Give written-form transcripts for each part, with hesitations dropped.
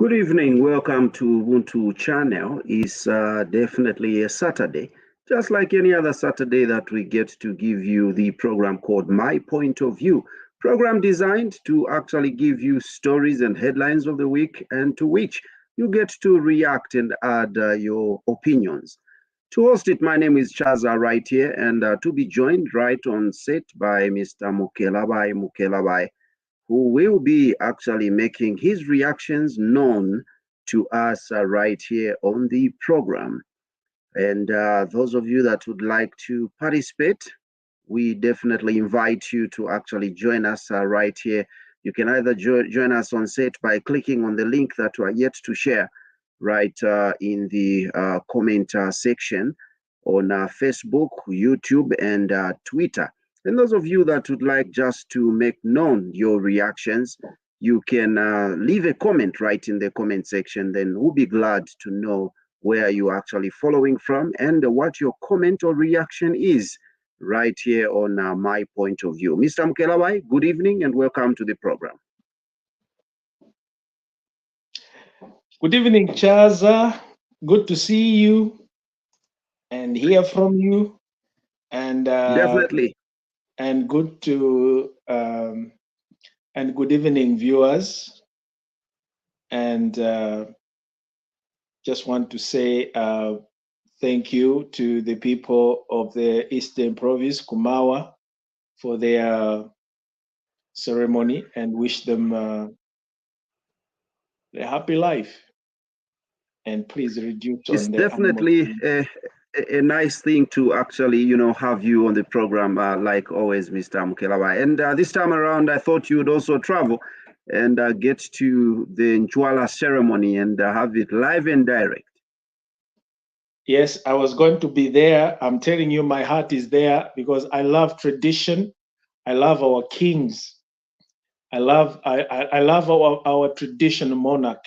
Good evening. Welcome to Ubuntu channel. It's definitely a Saturday, just like any other Saturday that we get to give you the program called My Point of View. Program designed to actually give you stories and headlines of the week, and to which you get to react and add your opinions. To host it, my name is Chaza right here, and to be joined right on set by Mr. Mukelabai, who will be actually making his reactions known to us right here on the program. And those of you that would like to participate, we definitely invite you to actually join us right here. You can either join us on set by clicking on the link that we are yet to share right in the comment section on Facebook, YouTube, and Twitter. And those of you that would like just to make known your reactions, you can leave a comment right in the comment section. Then we'll be glad to know where you're actually following from and what your comment or reaction is right here on My Point of View. Mr. Mkelawai, good evening and welcome to the program. Good evening, Chaza. Good to see you and hear from you. And Definitely. And good to and good evening, viewers. And just want to say thank you to the people of the Eastern Province, Kumawa, for their ceremony and wish them a happy life. And please reduce It's on the definitely a nice thing to actually, have you on the program, like always, Mr. Mkelawai. And this time around, I thought you would also travel and get to the Nchwala ceremony and have it live and direct. Yes, I was going to be there. I'm telling you, my heart is there because I love tradition. I love our kings. I love our traditional monarch.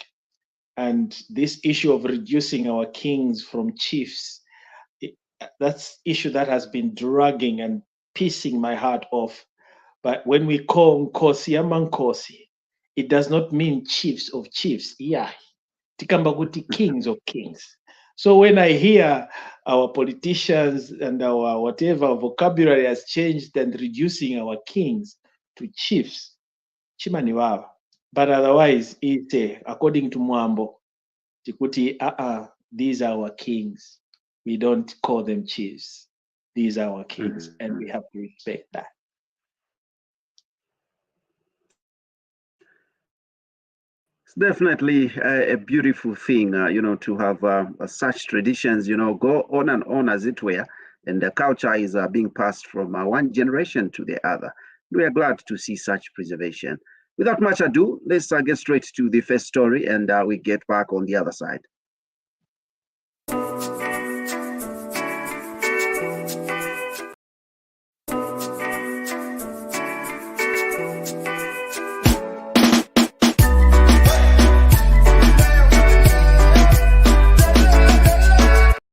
And this issue of reducing our kings from chiefs, that's issue that has been dragging and pissing my heart off. But when we call Nkosi Amankosi, it does not mean chiefs of chiefs. Yeah, Tikambaguti kings of kings. So when I hear our politicians and our whatever vocabulary has changed and reducing our kings to chiefs, chimaniwawa. But otherwise, it's according to Mwambo, Tikuti, these are our kings. We don't call them chiefs. These are our kings, and we have to respect that. It's definitely a beautiful thing, to have such traditions, go on as it were, and the culture is being passed from one generation to the other. We are glad to see such preservation. Without much ado, let's get straight to the first story and we get back on the other side.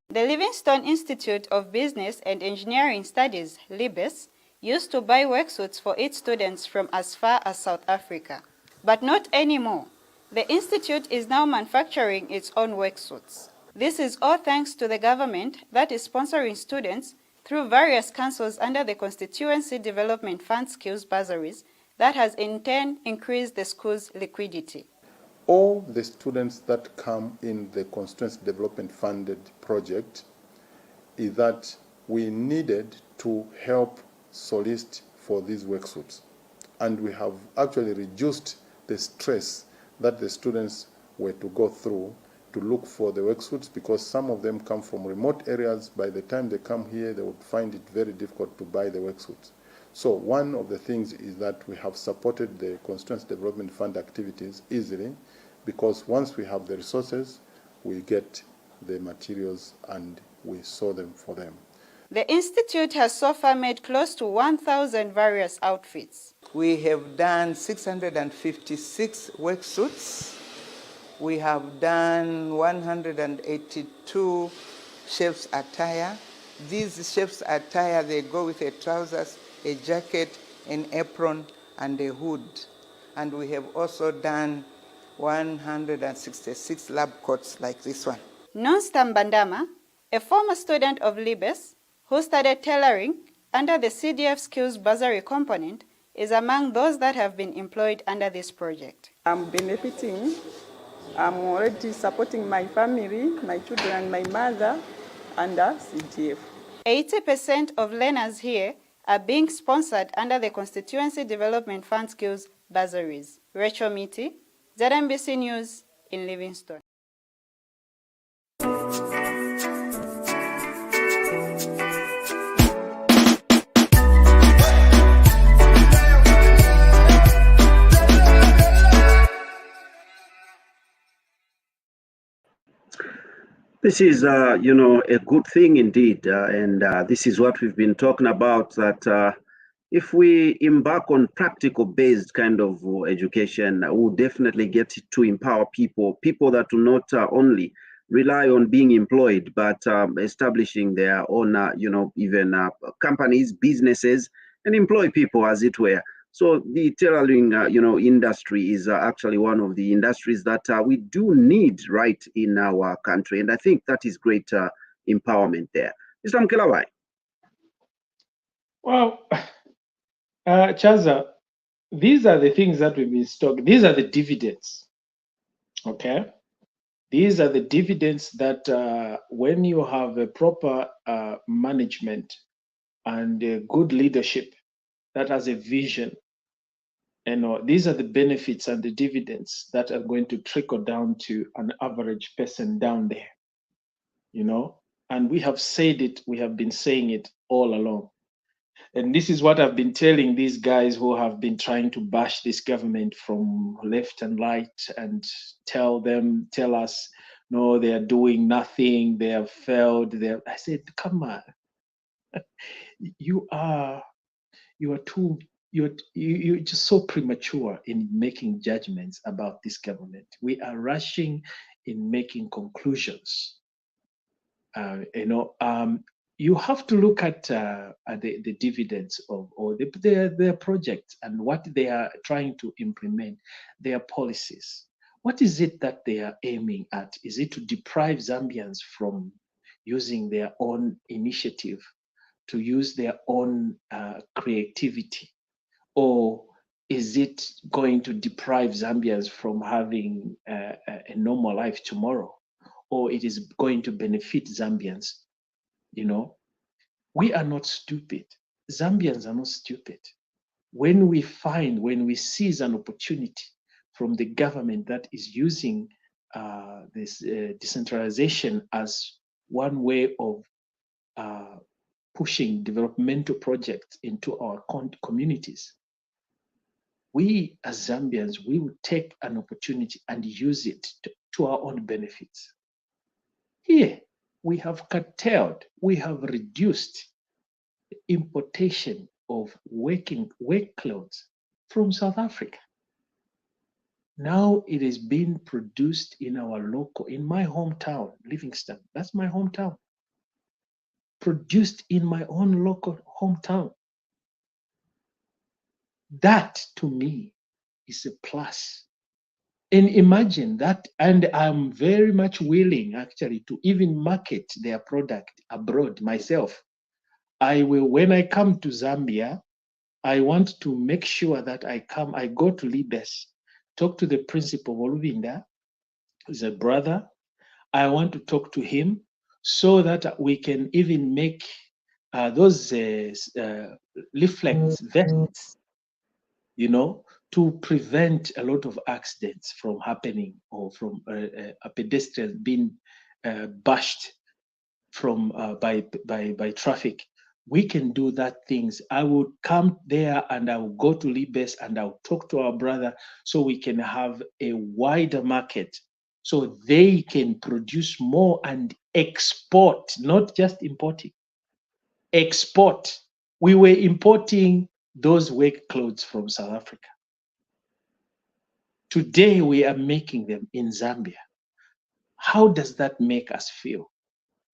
The Livingstone Institute of Business and Engineering Studies, LIBES, used to buy worksuits for its students from as far as South Africa. But not anymore. The institute is now manufacturing its own worksuits. This is all thanks to the government that is sponsoring students through various councils under the Constituency Development Fund skills bursaries that has in turn increased the school's liquidity. All the students that come in the Constituency Development Funded project is that we needed to help solicit for these worksuits. And we have actually reduced the stress that the students were to go through to look for the worksuits, because some of them come from remote areas. By the time they come here, they would find it very difficult to buy the worksuits. So one of the things is that we have supported the Constituency Development Fund activities easily, because once we have the resources, we get the materials and we sew them for them. The Institute has so far made close to 1,000 various outfits. We have done 656 worksuits. We have done 182 chef's attire. These chef's attire, they go with a trousers, a jacket, an apron, and a hood. And we have also done 166 lab coats like this one. Nonsta Mbandama, a former student of Libes who studied tailoring under the CDF Skills Bursary component, is among those that have been employed under this project. I'm benefiting. I'm already supporting my family, my children, and my mother under CDF. 80% of learners here are being sponsored under the Constituency Development Fund Skills Bursaries. Rachel Miti, ZNBC News in Livingstone. This is, a good thing indeed, and this is what we've been talking about, that if we embark on practical-based kind of education, we'll definitely get to empower people that do not only rely on being employed, but establishing their own, even companies, businesses, and employ people, as it were. So the tailoring, industry is actually one of the industries that we do need right in our country. And I think that is great empowerment there. Mr. Mkelawai. Well, Chaza, these are the things that we've been talking. These are the dividends, okay? These are the dividends that when you have a proper management and good leadership that has a vision, these are the benefits and the dividends that are going to trickle down to an average person down there, and we have said it, we have been saying it all along. And this is what I've been telling these guys who have been trying to bash this government from left and right and tell us, no, they are doing nothing, they have failed. I said, come on, you're just so premature in making judgments about this government. We are rushing in making conclusions. You have to look at the dividends or their projects and what they are trying to implement, their policies. What is it that they are aiming at? Is it to deprive Zambians from using their own initiative, to use their own creativity? Or is it going to deprive Zambians from having a normal life tomorrow? Or it is going to benefit Zambians? We are not stupid. Zambians are not stupid. When we seize an opportunity from the government that is using this decentralization as one way of pushing developmental projects into our communities, we as Zambians, we will take an opportunity and use it to our own benefits. Here, we have curtailed, we have reduced the importation of work clothes from South Africa. Now it is being produced in my hometown, Livingstone. That's my hometown. Produced in my own local hometown. That to me is a plus. And imagine that, and I'm very much willing actually to even market their product abroad myself. When I come to Zambia, I want to make sure that I go to Libes, talk to the principal Oluvinda, who's a brother. I want to talk to him so that we can even make those leaflets, vests, to prevent a lot of accidents from happening, or from a pedestrian being bashed by traffic. We can do that things. I would come there and I will go to Libes and I'll talk to our brother so we can have a wider market, so they can produce more and export, not just importing. Export. We were importing those work clothes from South Africa. Today we are making them in Zambia. How does that make us feel?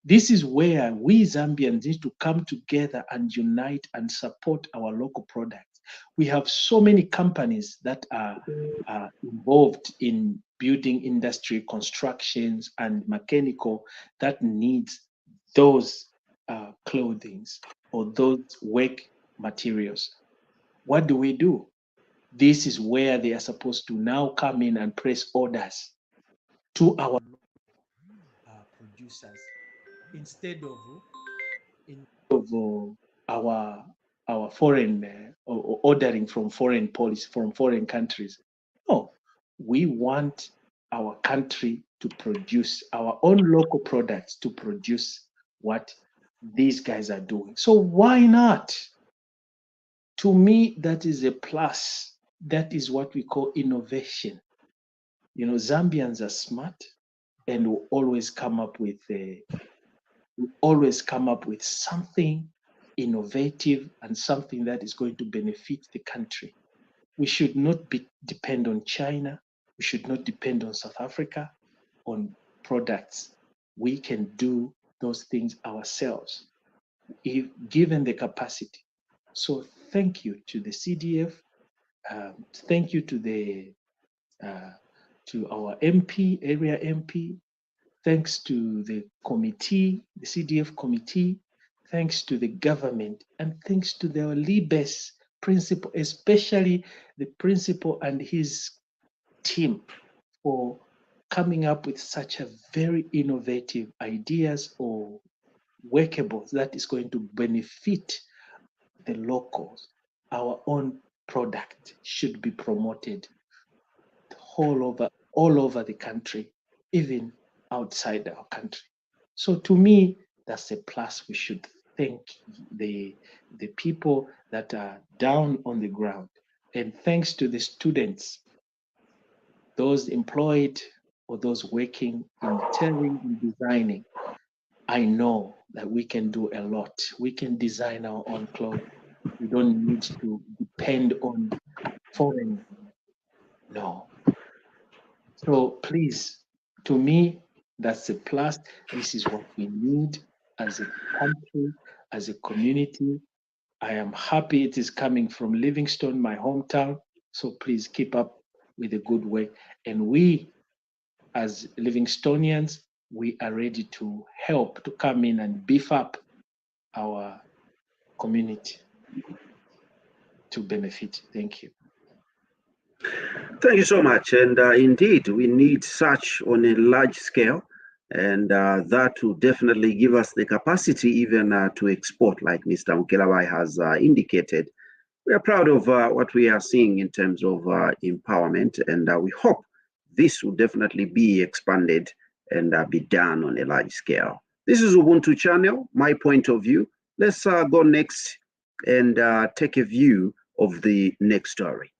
This is where we Zambians need to come together and unite and support our local products. We have so many companies that are involved in building industry, constructions, and mechanical that needs those clothings or those work materials. What do? This is where they are supposed to now come in and place orders to our producers instead of our foreign or ordering from foreign policy from foreign countries. No, we want our country to produce our own local products to produce what these guys are doing. So why not? To me, that is a plus. That is what we call innovation. You know, Zambians are smart and will always come up with something innovative and something that is going to benefit the country. We should not depend on China. We should not depend on South Africa on products. We can do those things ourselves if given the capacity. So thank you to the CDF. Thank you to our MP, area MP. Thanks to the committee, the CDF committee. Thanks to the government, and thanks to the Libes principal, especially the principal and his team for coming up with such a very innovative ideas or workables that is going to benefit the locals. Our own product should be promoted all over the country, even outside our country. So to me, that's a plus. We should thank the people that are down on the ground. And thanks to the students, those employed or those working in tailoring and designing, I know that we can do a lot. We can design our own clothes. We don't need to depend on foreign. No. So please, to me, that's a plus. This is what we need as a country, as a community. I am happy it is coming from Livingstone, my hometown. So please keep up with the good work. And we, as Livingstonians, we are ready to help to come in and beef up our community to benefit. Thank you. Thank you so much. And indeed, we need such on a large scale. And that will definitely give us the capacity even to export, like Mr. Mukelabai has indicated. We are proud of what we are seeing in terms of empowerment, and we hope this will definitely be expanded and be done on a large scale. This is Ubuntu Channel, my point of view. Let's go next and take a view of the next story.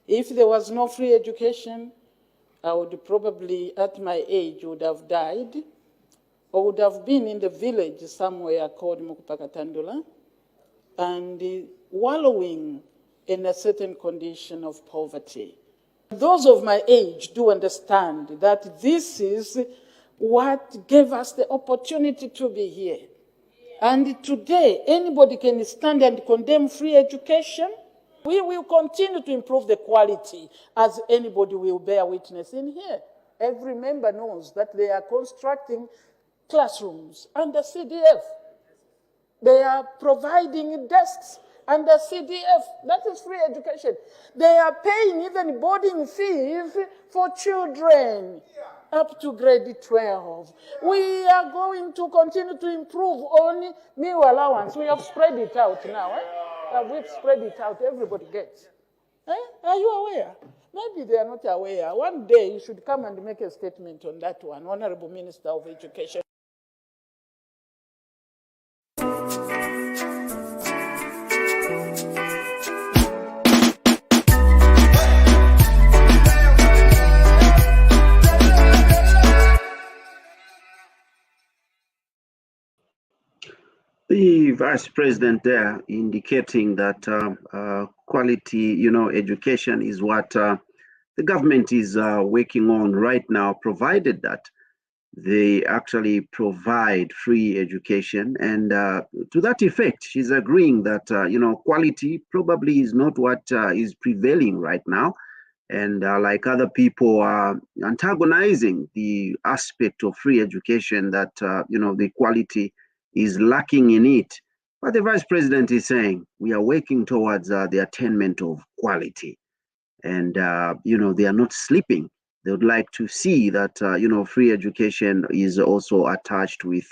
If there was no free education, I would probably, at my age, would have died or would have been in the village somewhere called Mukupakatandula and wallowing in a certain condition of poverty. Those of my age do understand that this is what gave us the opportunity to be here. And today, anybody can stand and condemn free education. We will continue to improve the quality, as anybody will bear witness in here. Every member knows that they are constructing classrooms under CDF. They are providing desks under CDF. That is free education. They are paying even boarding fees for children up to grade 12. We are going to continue to improve on meal allowance. We have spread it out now. We've spread it out, everybody gets. Are you aware? Maybe they are not aware. One day you should come and make a statement on that one, Honorable Minister of Education. The Vice President there indicating that quality, education is what the government is working on right now, provided that they actually provide free education. And to that effect, she's agreeing that, quality probably is not what is prevailing right now. And like other people are antagonizing the aspect of free education, that, the quality is lacking in it. But the vice president is saying we are working towards the attainment of quality. And, they are not sleeping. They would like to see that, free education is also attached with,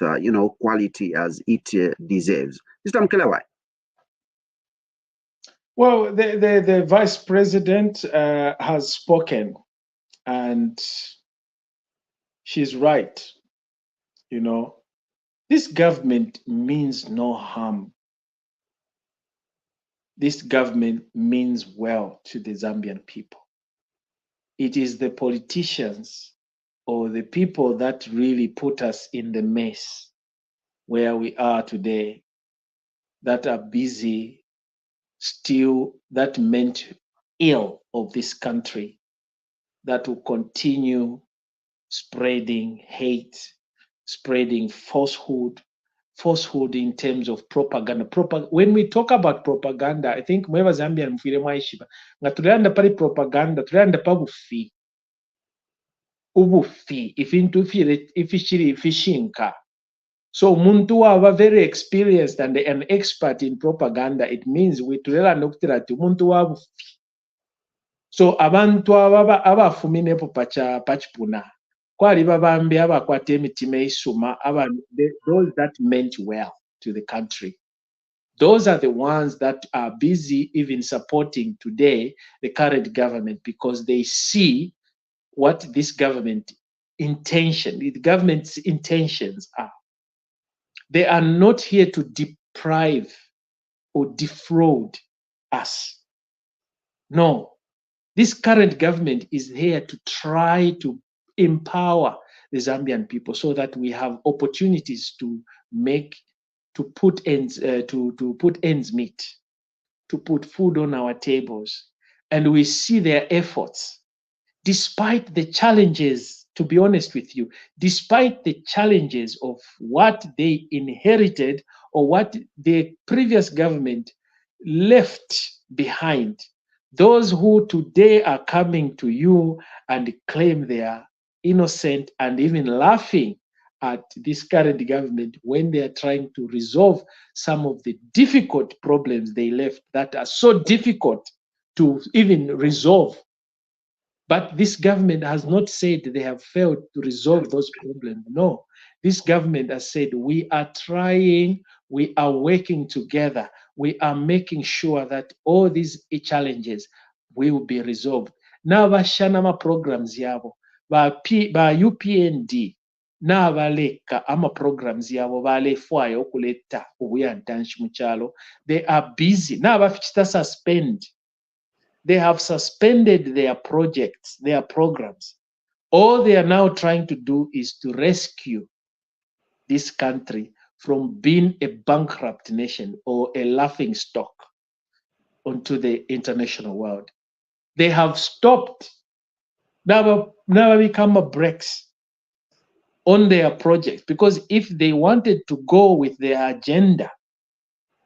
quality as it deserves. Mr. Mkelawai. Well, the vice president has spoken, and she's right. This government means no harm. This government means well to the Zambian people. It is the politicians or the people that really put us in the mess where we are today, that are busy still, that meant ill of this country, that will continue spreading hate, spreading falsehood in terms of propaganda. When we talk about propaganda, I think mweva Zambia mfire mwaishiba nga tulanda pali propaganda, tulanda pa bufi ubufi ifishiri fishinka. So muntu waba very experienced and an expert in propaganda. It means we tulera nokutira ti muntu wabufi. So abantu abafuminepo pachipuna kwali babambi abakwata emitima esuma, those that meant well to the country. Those are the ones that are busy even supporting today the current government, because they see what this government's intentions are. They are not here to deprive or defraud us. No, this current government is here to try to empower the Zambian people so that we have opportunities to put ends meet, to put food on our tables. And we see their efforts, despite the challenges, to be honest with you, despite the challenges of what they inherited or what the previous government left behind. Those who today are coming to you and claim they are innocent and even laughing at this current government when they are trying to resolve some of the difficult problems they left that are so difficult to even resolve. But this government has not said they have failed to resolve those problems. No, this government has said we are trying, we are working together, we are making sure that all these challenges will be resolved. Now, bashanama programs yabo, ba UPND, na baleka ama programs yabo balefwayo okuleta obuyantanshi mukyalo. They are busy. Now, bafichita suspend. They have suspended their projects, their programs. All they are now trying to do is to rescue this country from being a bankrupt nation or a laughing stock onto the international world. They have stopped, never become a brakes on their projects, because if they wanted to go with their agenda,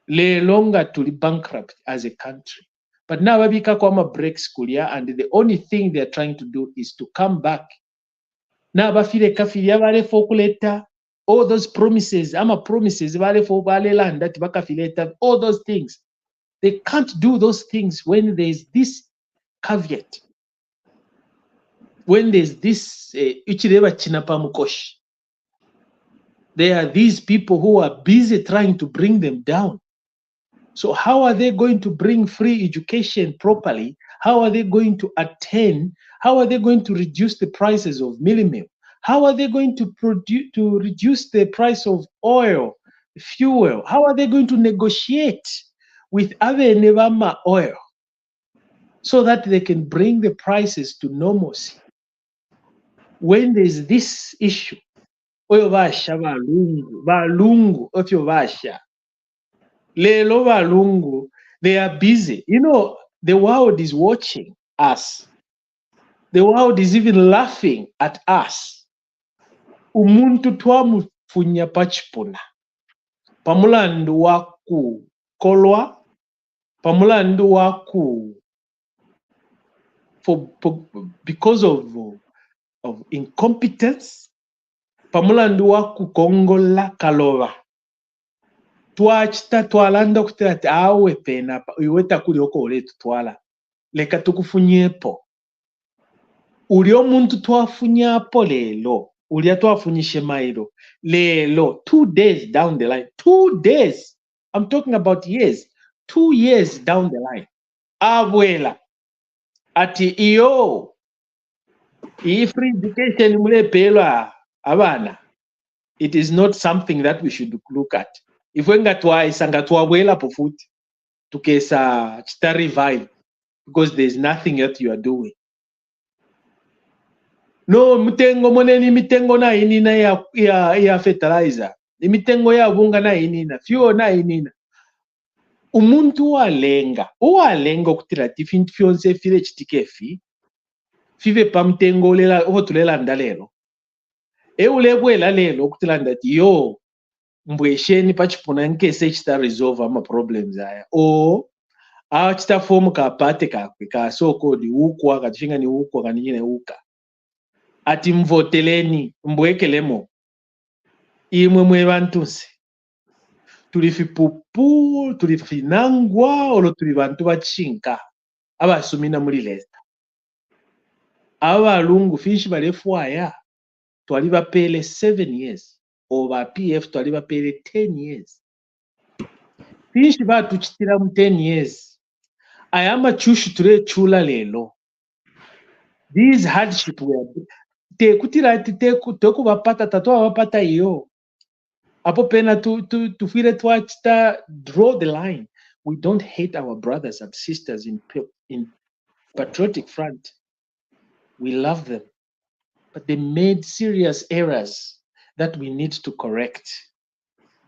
le longer to be bankrupt as a country. But now babika kwama breaks kulia, and the only thing they're trying to do is to come back. Now bafile kafilia vale fokuleta all those promises, vale for vale land that bakafileta, all those things. They can't do those things when there's this caveat. When there's this ichireva chinapamukosh. There are these people who are busy trying to bring them down. So how are they going to bring free education properly? How are they going to attain? How are they going to reduce the prices of meal? How are they going to reduce the price of oil, fuel? How are they going to negotiate with other Nevama oil so that they can bring the prices to normalcy? When there's this issue, oyo basha balungu otyo basha. Lelo balungu, they are busy. You know, the world is watching us. The world is even laughing at us. umuntu twamufunya pachipuna pamulandu wa kukolwa, pamulandu wa because of incompetence, pamulandu wa kukongola kalova. Twachita twalanda kutira ati awe pena iweta kuli oko oletu twala leka tukufunyepo uli omuntu twafunyapo lelo uli twafunyishe mailo lelo 2 days down the line, 2 days, I'm talking about years, 2 years down the line, abwela ati iyo iyi free education mulepelwa abana. It is not something that we should look at. If we ngatwabwela pofuti tukesa chita revive because there's nothing else you are doing. No, mitengo moneni mitengo na inina ya fertilizer. Mitengo ya bunga na inina, fuel na inina. Umuntu walenga kutira tifinti fionse file chitikefi. Five pamtengo lela otulela ndalelo. Ulebwela lelo kutila ndati yo mbwesheni pachipuna nkese chita resolve ama problems haya. O chita form ka pate kakwe ka soko di ukwa katishinga ni ukwa kanijine uka. Ati mvoteleni mbwekelemo imwe mwe bantunse tulifi pupu tulifi nangwa olo tuli bantu bachinka abasumina muri leta abalungu fishi balefwaya twali bapele 7 years oba PF twali bapele 10 years fishi batuchitira mu 10 years ayama chushu ture chula lelo. These hardship were tekutira tekubapata tatwa bapata iyo apo pena tufire twachita draw the line. We don't hate our brothers and sisters in patriotic front. We love them, but they made serious errors that we need to correct.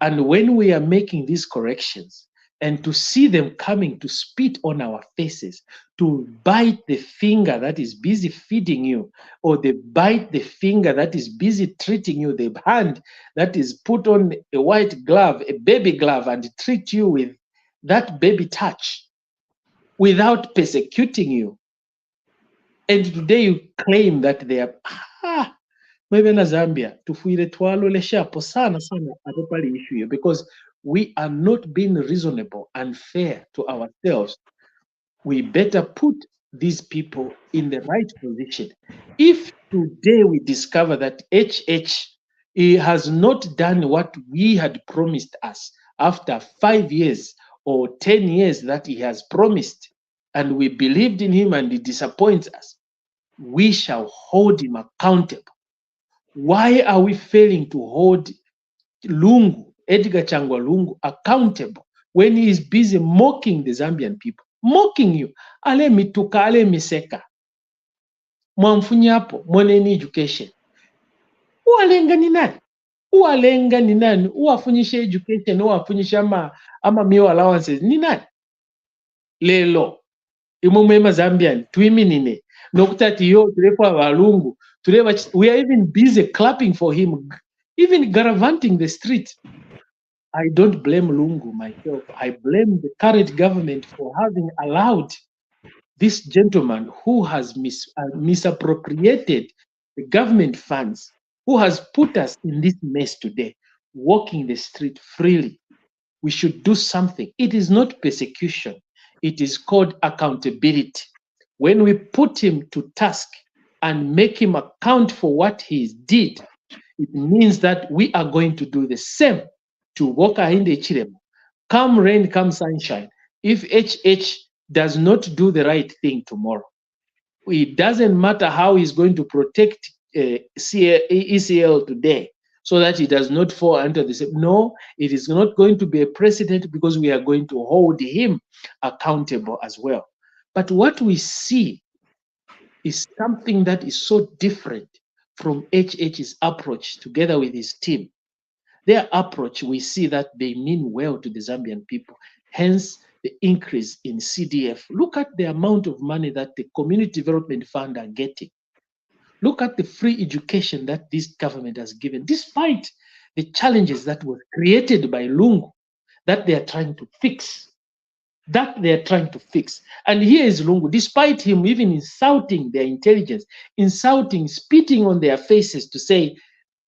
And when we are making these corrections and to see them coming to spit on our faces, to bite the finger that is busy feeding you, or they bite the finger that is busy treating you, the hand that is put on a white glove, a baby glove, and treat you with that baby touch without persecuting you. And today you claim that they are, maybe na Zambia, tufuire twalo leshapo sana atopali issue because we are not being reasonable and fair to ourselves. We better put these people in the right position. If today we discover that he has not done what we had promised us after 5 years or 10 years that he has promised, and we believed in him and he disappoints us, we shall hold him accountable. Why are we failing to hold Lungu, Edgar Changwa Lungu, accountable when he is busy mocking the Zambian people? Mocking you. Ale mituka, ale miseka. Mwamfunyapo, moneni education. Uwalenga ni nani? Uwalenga ni nani? Uwafunyisha education, uwafunyisha ama meal allowances. Ni nani? Lelo. Imumema Zambian, tuimi nine. Nokutati yo, tulefa walungu. We are even busy clapping for him, even garavanting the street. I don't blame Lungu myself. I blame the current government for having allowed this gentleman who has misappropriated the government funds, who has put us in this mess today, walking the street freely. We should do something. It is not persecution. It is called accountability. When we put him to task and make him account for what he did, it means that we are going to do the same to Wokahinde Chiremo. Come rain, come sunshine. If HH does not do the right thing tomorrow, it doesn't matter how he's going to protect ECL today so that he does not fall under the same. No, it is not going to be a precedent because we are going to hold him accountable as well. But what we see is something that is so different from HH's approach together with his team. Their approach, we see that they mean well to the Zambian people, hence the increase in CDF. Look at the amount of money that the Community Development Fund are getting. Look at the free education that this government has given, despite the challenges that were created by Lungu that they are trying to fix. And here is Lungu, despite him even insulting their intelligence, spitting on their faces to say,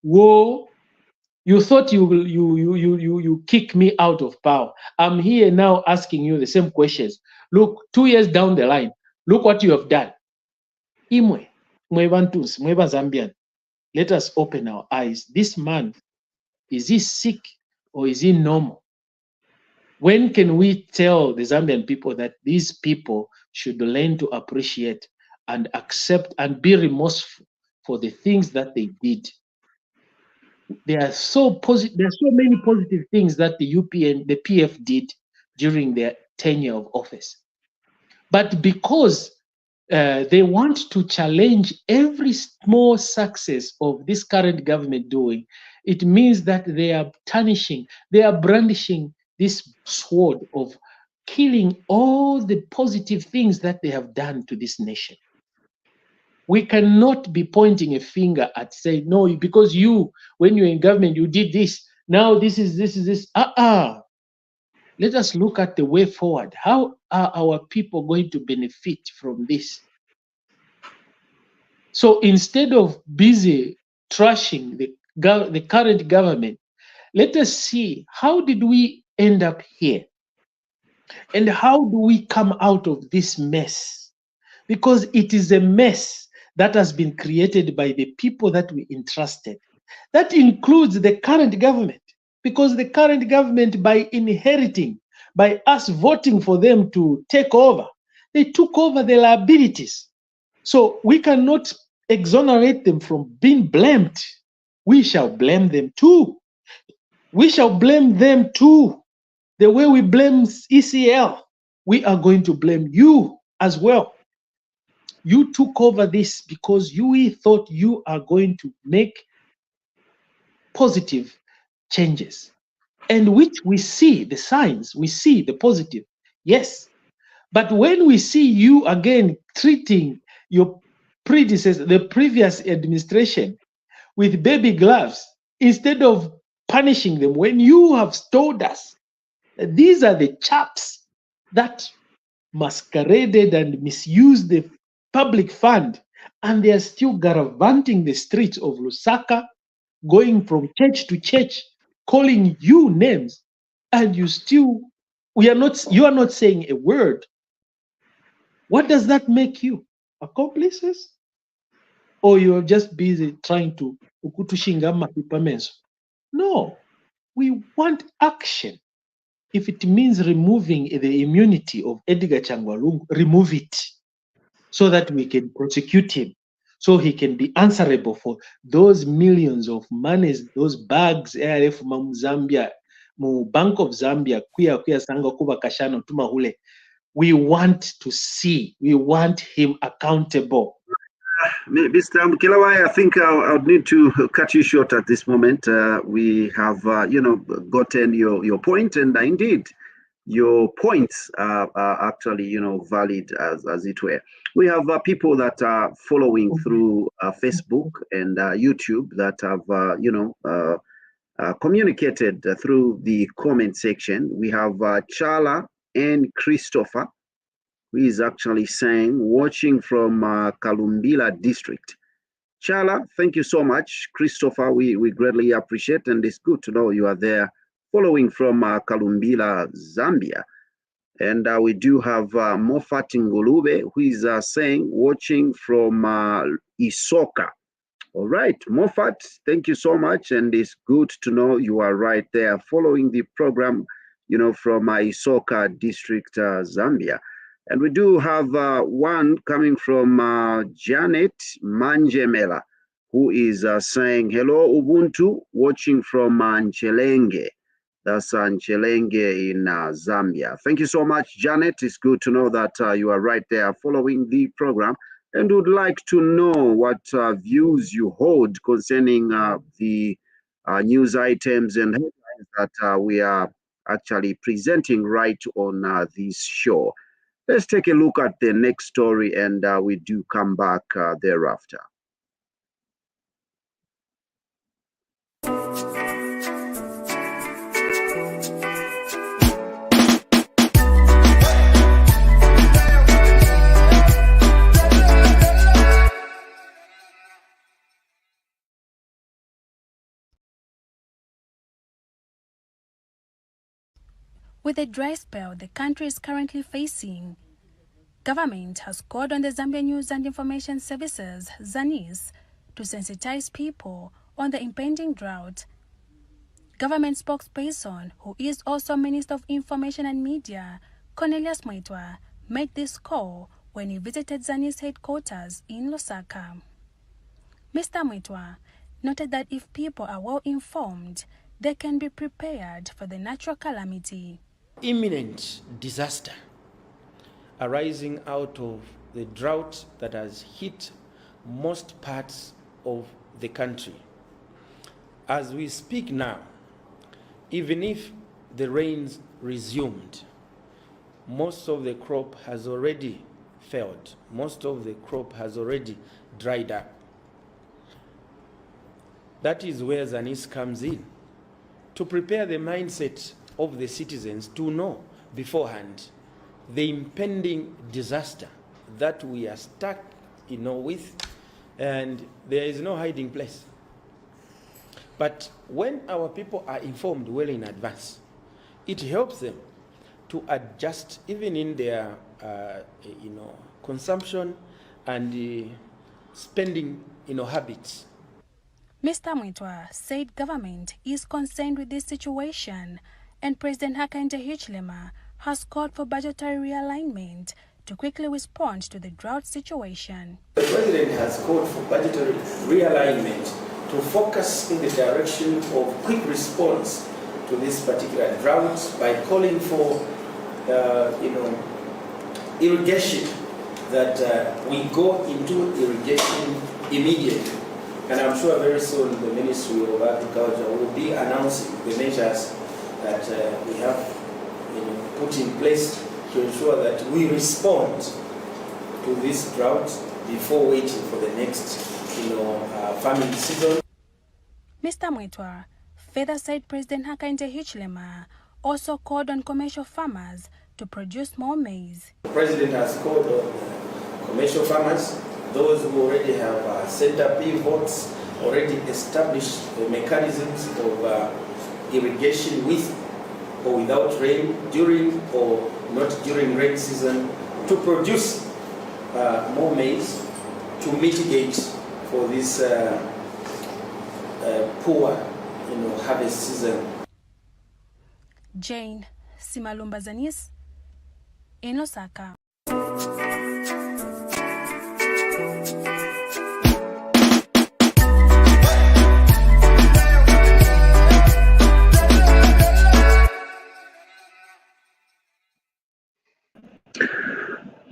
whoa, you thought you kick me out of power. I'm here now asking you the same questions. Look, 2 years down the line, look what you have done. Imwe, Mwebantus, Mweba Zambian, let us open our eyes. This man, is he sick or is he normal? When can we tell the Zambian people that these people should learn to appreciate and accept and be remorseful for the things that they did? There are so many positive things that the UPN, the PF did during their tenure of office. But because they want to challenge every small success of this current government doing, it means that they are brandishing this sword of killing all the positive things that they have done to this nation. We cannot be pointing a finger at saying, no, because you, when you're in government, you did this. Now this is this. Let us look at the way forward. How are our people going to benefit from this? So instead of busy trashing the current government, let us see, how did we end up here? And how do we come out of this mess? Because it is a mess that has been created by the people that we entrusted. That includes the current government, because the current government, by inheriting, by us voting for them to take over, they took over the liabilities. So we cannot exonerate them from being blamed. We shall blame them too. The way we blame ECL, we are going to blame you as well. You took over this because you thought you are going to make positive changes, and which we see the signs, we see the positive, yes. But when we see you again treating your predecessor, the previous administration, with baby gloves, instead of punishing them, when you have told us that these are the chaps that masqueraded and misused the public fund, and they are still gallivanting the streets of Lusaka, going from church to church, calling you names, and you are not saying a word. What does that make you? Accomplices? Or you're just busy trying to ukutushinga mapipamezo? No, we want action. If it means removing the immunity of Edgar Changwa Lungu, remove it so that we can prosecute him, so he can be answerable for those millions of monies, those bags, ARF mu Zambia, mu Bank of Zambia, kuya sanga kuba kashano tumahule. We want him accountable. Mr. Mkelawai, I think I would need to cut you short at this moment. We have, gotten your point, and indeed, your points are actually, valid as it were. We have people that are following through Facebook and YouTube that have, communicated through the comment section. We have Chala and Christopher, who is actually saying, watching from Kalumbila district. Chala, thank you so much. Christopher, we greatly appreciate, and it's good to know you are there following from Kalumbila, Zambia. And we do have Mofat Ngulube, who is saying, watching from Isoka. All right, Mofat, thank you so much, and it's good to know you are right there following the program, from Isoka district, Zambia. And we do have one coming from Janet Manjemela, who is saying, hello, Ubuntu, watching from Nchelenge. That's Nchelenge in Zambia. Thank you so much, Janet. It's good to know that you are right there following the program, and would like to know what views you hold concerning the news items and headlines that we are actually presenting right on this show. Let's take a look at the next story, and we do come back thereafter. With the dry spell the country is currently facing, government has called on the Zambia News and Information Services, ZANIS, to sensitize people on the impending drought. Government spokesperson, who is also Minister of Information and Media, Cornelius Mwetwa, made this call when he visited ZANIS headquarters in Lusaka. Mr. Mwetwa noted that if people are well informed, they can be prepared for the natural calamity. Imminent disaster arising out of the drought that has hit most parts of the country. As we speak now, even if the rains resumed, most of the crop has already failed. Most of the crop has already dried up. That is where ZANIS comes in, to prepare the mindset of the citizens to know beforehand the impending disaster that we are stuck, with, and there is no hiding place. But when our people are informed well in advance, it helps them to adjust even in their, consumption and spending, habits. Mr. Mwetwa said government is concerned with this situation, and President Hakainde Hichilema has called for budgetary realignment to quickly respond to the drought situation. The President has called for budgetary realignment to focus in the direction of quick response to this particular drought by calling for, irrigation, that we go into irrigation immediately. And I'm sure very soon the Ministry of Agriculture will be announcing the measures that we have put in place to ensure that we respond to this drought before waiting for the next farming season. Mr. Mwetwa further said President Hakainde Hichilema also called on commercial farmers to produce more maize. The President has called on commercial farmers, those who already have center pivots, already established the mechanisms of irrigation with or without rain, during or not during rain season, to produce more maize to mitigate for this poor harvest season. Jane Simalumba, ZANIS in Lusaka.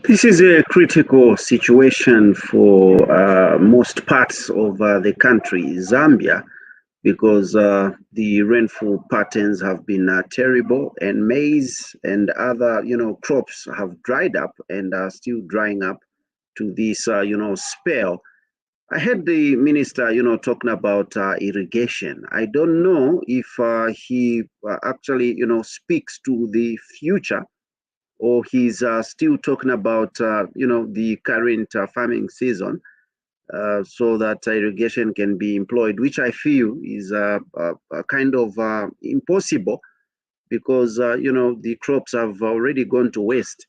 This is a critical situation for most parts of the country, Zambia, because the rainfall patterns have been terrible, and maize and other, crops have dried up and are still drying up to this, spell. I heard the minister, talking about irrigation. I don't know if he actually, speaks to the future, or he's still talking about, the current farming season, so that irrigation can be employed, which I feel is kind of impossible, because, the crops have already gone to waste.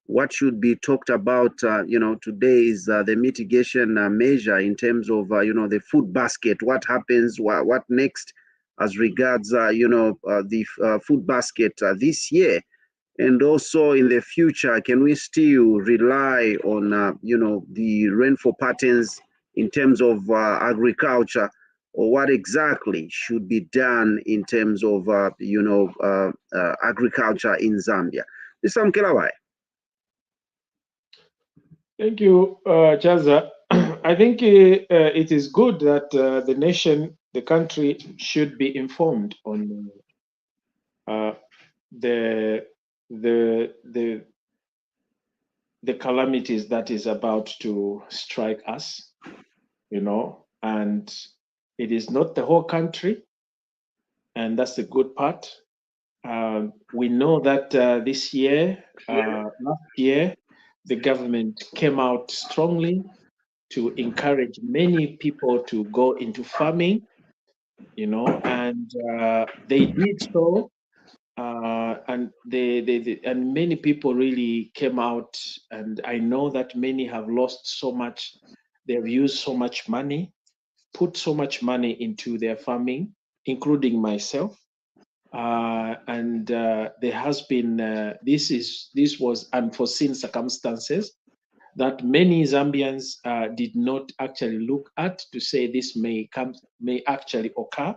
What should be talked about, today is the mitigation measure in terms of, the food basket. What happens, what next as regards, the food basket this year? And also in the future, can we still rely on, the rainfall patterns in terms of agriculture, or what exactly should be done in terms of, agriculture in Zambia? Mr. Mkelawai. Thank you, Chaza. I think it is good that the nation, the country, should be informed on the calamities that is about to strike us, and it is not the whole country, and that's the good part. We know that this year, last year, the government came out strongly to encourage many people to go into farming, and they did so. And and many people really came out, and I know that many have lost so much. They've used so much money, put so much money into their farming, including myself. And there has been this was unforeseen circumstances that many Zambians did not actually look at to say this may actually occur.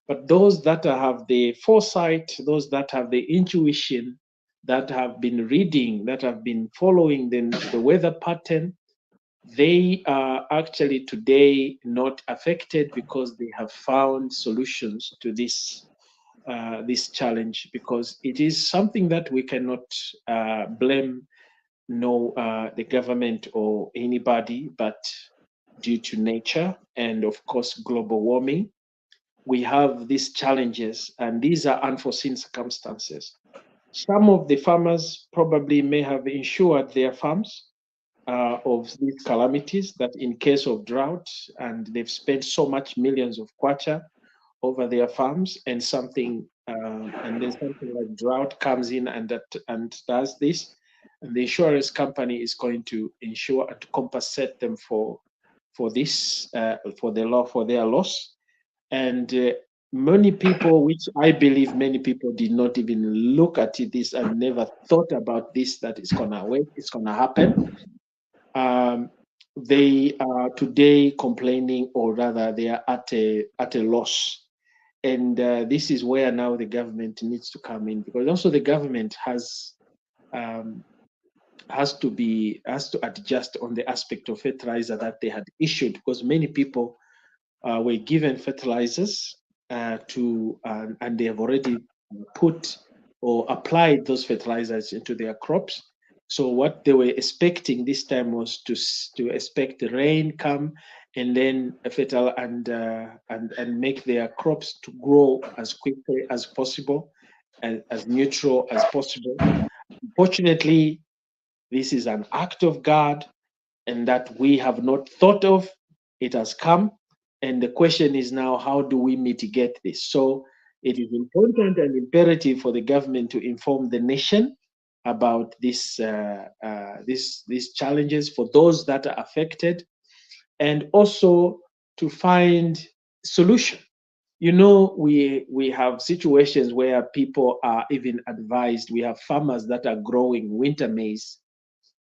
But those that have the foresight, those that have the intuition, that have been reading, that have been following the weather pattern, they are actually today not affected because they have found solutions to this this challenge, because it is something that we cannot blame the government or anybody, but due to nature and of course global warming, we have these challenges, and these are unforeseen circumstances. Some of the farmers probably may have insured their farms of these calamities, that in case of drought, and they've spent so much millions of kwacha over their farms, and something and then something like drought comes in and does this, and the insurance company is going to insure and to compensate them for this for their loss. And many people, which I believe many people did not even look at this and never thought about this, that it's gonna happen. They are today complaining, or rather they are at a loss. And this is where now the government needs to come in, because also the government has to adjust on the aspect of fertilizer that they had issued, because many people were given fertilizers and they have already put or applied those fertilizers into their crops. So what they were expecting this time was to expect the rain come and then and make their crops to grow as quickly as possible and as neutral as possible. Unfortunately, this is an act of God, and that we have not thought of. It has come, and the question is now, how do we mitigate this? So it is important and imperative for the government to inform the nation about these challenges for those that are affected, and also to find solution. You know, we have situations where people are even advised. We have farmers that are growing winter maize.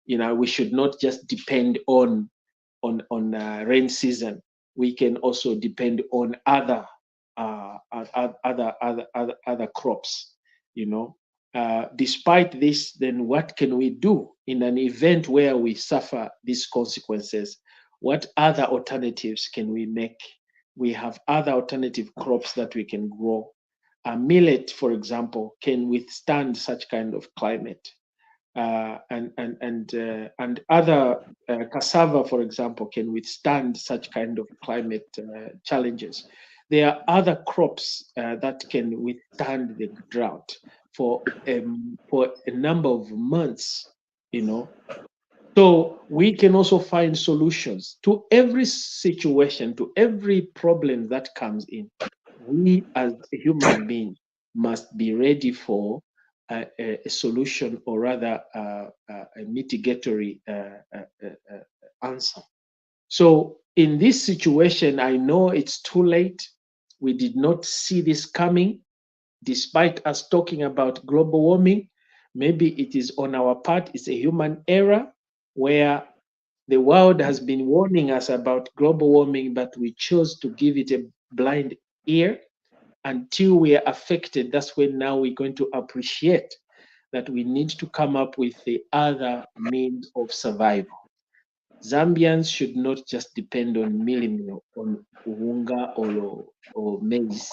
You know, we should not just depend on rain season. We can also depend on other crops. You know, despite this, then what can we do in an event where we suffer these consequences? What other alternatives can we make? We have other alternative crops that we can grow. Millet, for example, can withstand such kind of climate. And other cassava, for example, can withstand such kind of climate challenges. There are other crops that can withstand the drought for a number of months, you know. So we can also find solutions to every situation, to every problem that comes in. We as a human being must be ready for a solution, or rather a mitigatory answer. So in this situation, I know it's too late. We did not see this coming, despite us talking about global warming. Maybe it is on our part, it's a human error, where the world has been warning us about global warming, but we chose to give it a blind ear until we are affected. That's when now we're going to appreciate that we need to come up with the other means of survival. Zambians should not just depend on milimil, on unga or maize.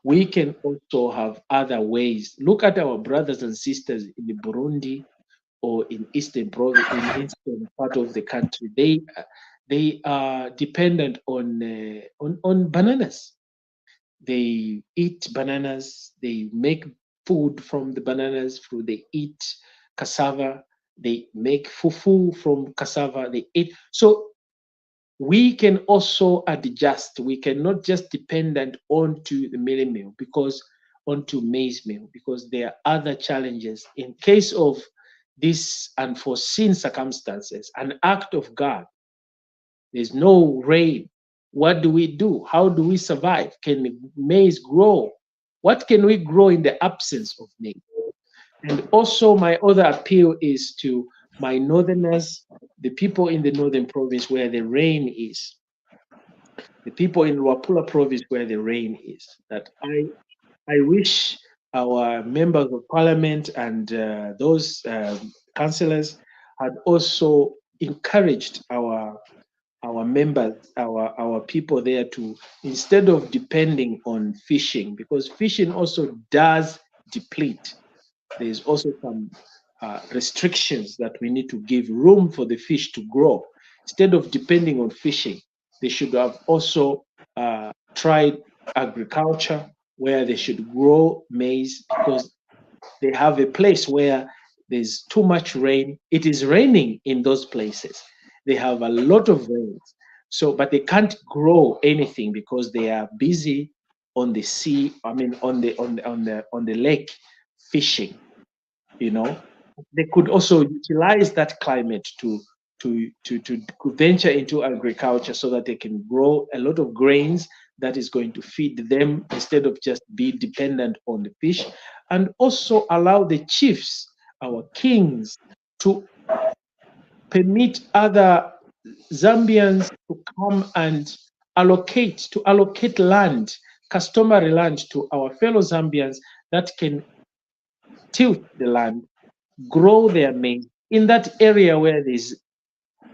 We can also have other ways. Look at our brothers and sisters in Burundi or in eastern part of the country. They are dependent on bananas. They eat bananas. They make food from the bananas. They eat cassava. They make fufu from cassava. They eat. So we can also adjust. We cannot just dependent onto the milling meal, because onto maize meal because there are other challenges. In case of these unforeseen circumstances, an act of God, there's no rain. What do we do? How do we survive? Can maize grow? What can we grow in the absence of maize? And also my other appeal is to my northerners, the people in the northern province where the rain is, the people in Luapula province where the rain is, that I wish our members of parliament and those councillors had also encouraged our members, our people there to, instead of depending on fishing, because fishing also does deplete. There's also some restrictions that we need to give room for the fish to grow. Instead of depending on fishing, they should have also tried agriculture where they should grow maize because they have a place where there's too much rain. It is raining in those places. They have a lot of rain. So, but they can't grow anything because they are busy on the sea, I mean on the lake fishing, you know. They could also utilize that climate to venture into agriculture so that they can grow a lot of grains that is going to feed them instead of just be dependent on the fish, and also allow the chiefs, our kings, to permit other Zambians to come and allocate land, customary land to our fellow Zambians that can tilt the land, grow their maize in that area where there's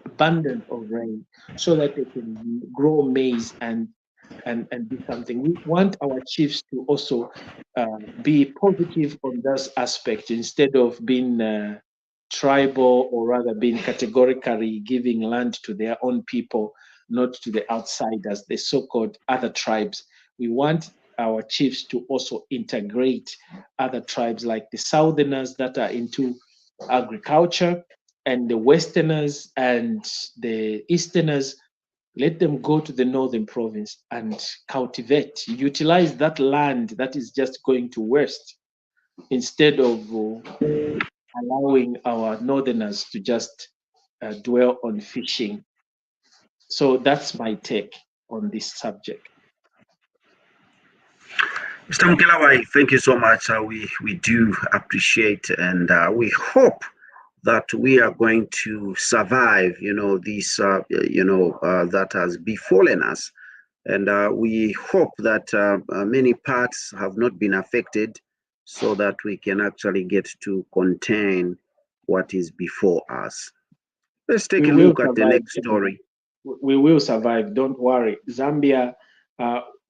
abundance of rain, so that they can grow maize and do something. We want our chiefs to also be positive on this aspect instead of being tribal, or rather being categorically giving land to their own people, not to the outsiders, the so-called other tribes. We want our chiefs to also integrate other tribes like the Southerners that are into agriculture, and the Westerners and the Easterners. Let them go to the northern province and cultivate, utilize that land that is just going to waste, instead of allowing our northerners to just dwell on fishing. So that's my take on this subject. Mr. Mkelawai, thank you so much. We do appreciate, and we hope that we are going to survive, this, that has befallen us. And we hope that many parts have not been affected, so that we can actually get to contain what is before us. Let's take a look at the next story. We will survive, don't worry. Zambia,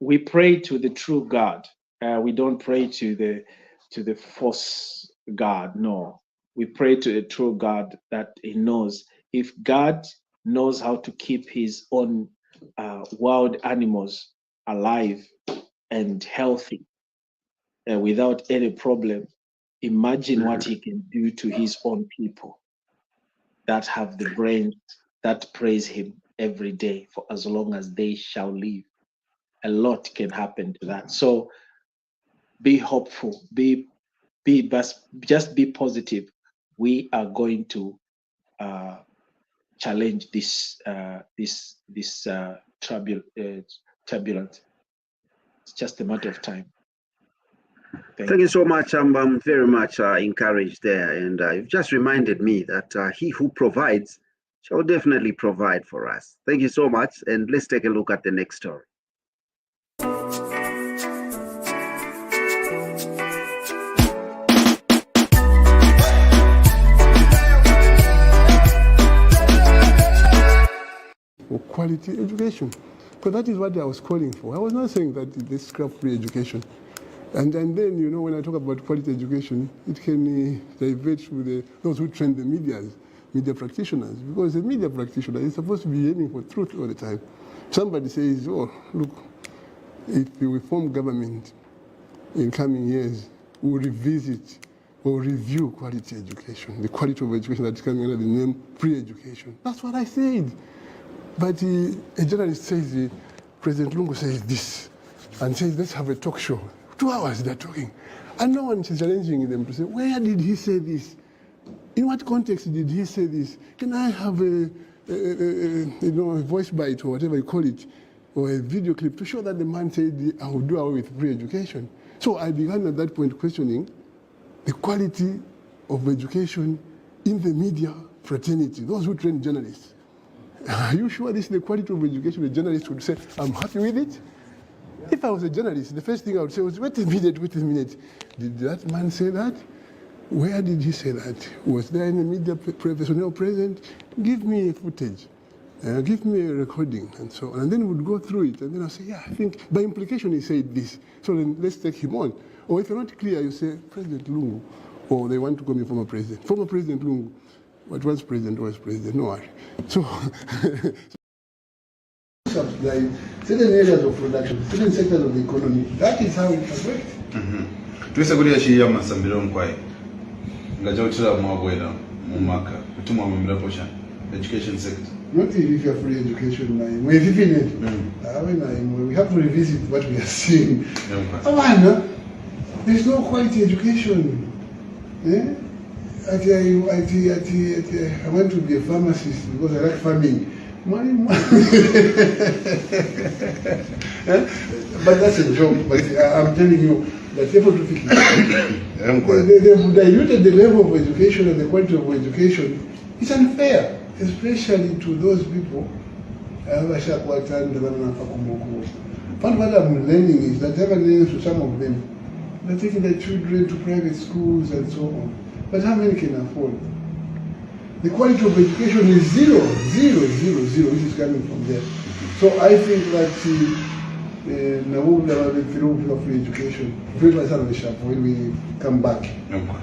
we pray to the true God. We don't pray to the false God, no. We pray to the true God that he knows. If God knows how to keep his own wild animals alive and healthy without any problem, imagine what he can do to his own people that have the brain that praise him every day for as long as they shall live. A lot can happen to that. So be hopeful, just be positive. We are going to challenge this turbulence. It's just a matter of time. Thank you so much. I'm very much encouraged there, and you've just reminded me that he who provides shall definitely provide for us. Thank you so much, and let's take a look at the next story. Quality education, because that is what I was calling for. I was not saying that they scrap free education. And then, when I talk about quality education, it can divert to those who train the media practitioners, because the media practitioner is supposed to be aiming for truth all the time. Somebody says, oh, look, if we form government in coming years, we'll revisit or review quality education, the quality of education that's coming under the name free education. That's what I said. But a journalist says, President Lungu says this, and says, let's have a talk show 2 hours they're talking. And no one is challenging them to say, where did he say this? In what context did he say this? Can I have a voice bite or whatever you call it, or a video clip to show that the man said, I will do away with free education? So I began at that point questioning the quality of education in the media fraternity, those who train journalists. Are you sure this is the quality of education a journalist would say, I'm happy with it? If I was a journalist, the first thing I would say was, wait a minute. Did that man say that? Where did he say that? Was there any media personnel present? Give me a footage. Give me a recording, and so on. And then we'd go through it, and then I'll say, yeah, I think by implication he said this. So then let's take him on. Or if you're not clear, you say, President Lungu, or they want to call me former president. Former President Lungu, what was president, no worry. So, supply certain areas of production, certain sectors of the economy. That is how it has worked. Tuweza kulia shia masambiro mkwai. Ngaja uchira mwabwela mwaka. Kutumwa mwamiraposha. Education sector. Not if you have free education, we have to revisit what we are seeing. There's no quality education. I want to be a pharmacist because I like farming. But that's a joke. But I'm telling you that they've diluted the level of education and the quality of education. It's unfair, especially to those people. What I'm learning is that I'm learning to some of them. They're taking their children to private schools and so on. But how many can afford? The quality of education is zero, which is coming from there. So I think that free education, when we come back.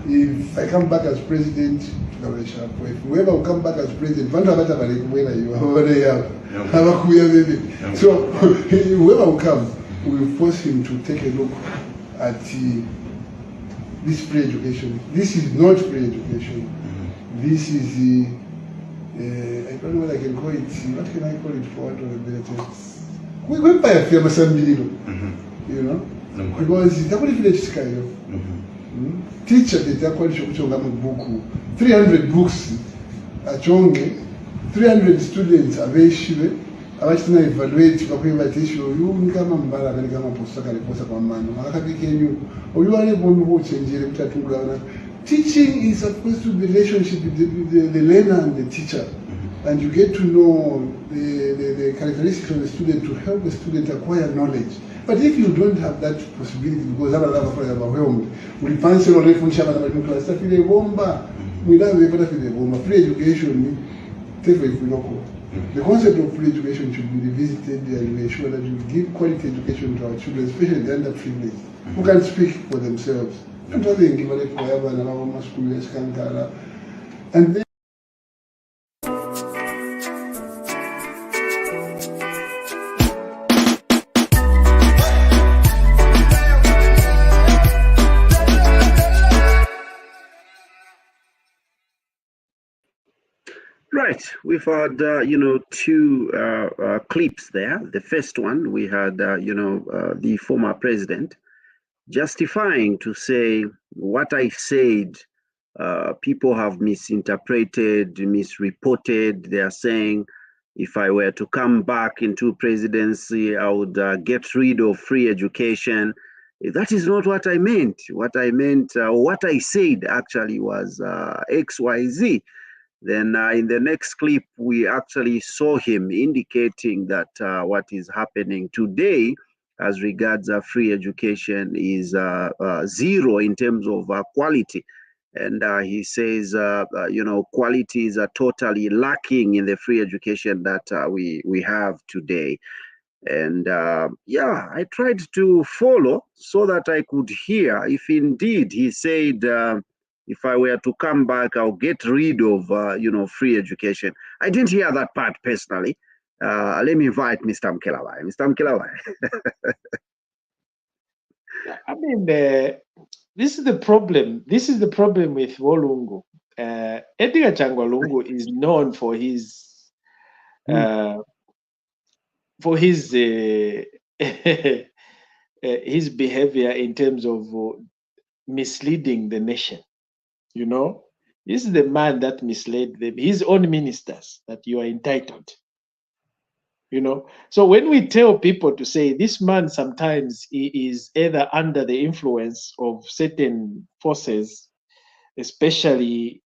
If I come back as president, if whoever will come back as president, so whoever will come, we will force him to take a look at this free education. This is not free education. This is I don't know what I can call it. What can I call it for want of a better term? We went by a famous you know, because it's a village kind of teacher. They are quite book 300 books. Achonge 300 students aveshiwe abachina evaluate bakwebatisho uyu kama mbala kali kama posta kali posta kwa mano akapikenu uyu wale bomu ho change kutatungana. Teaching is supposed to be relationship with the learner and the teacher, and you get to know the characteristics of the student to help the student acquire knowledge. But if you don't have that possibility, because I'm overwhelmed, we fancy on free education, the concept of free education should be revisited and we ensure that we give quality education to our children, especially the underprivileged, who can speak for themselves. And then right, we've had two clips there. The first one we had the former president justifying to say what I said, people have misinterpreted, misreported. They are saying if I were to come back into presidency, I would get rid of free education. That is not what I meant. What I meant, what I said actually was XYZ. Then in the next clip, we actually saw him indicating that what is happening today as regards free education is zero in terms of quality. And he says, quality is totally lacking in the free education that we have today. And yeah, I tried to follow so that I could hear if indeed he said, if I were to come back, I'll get rid of, free education. I didn't hear that part personally. Let me invite Mr. Mkelawai. Mr. Mkelawai. I mean, this is the problem. This is the problem with Walungu. Edgar Changwa Lungu is known for his his behavior in terms of misleading the nation. You know, this is the man that misled his own ministers that you are entitled. You know, so when we tell people to say this man sometimes he is either under the influence of certain forces, especially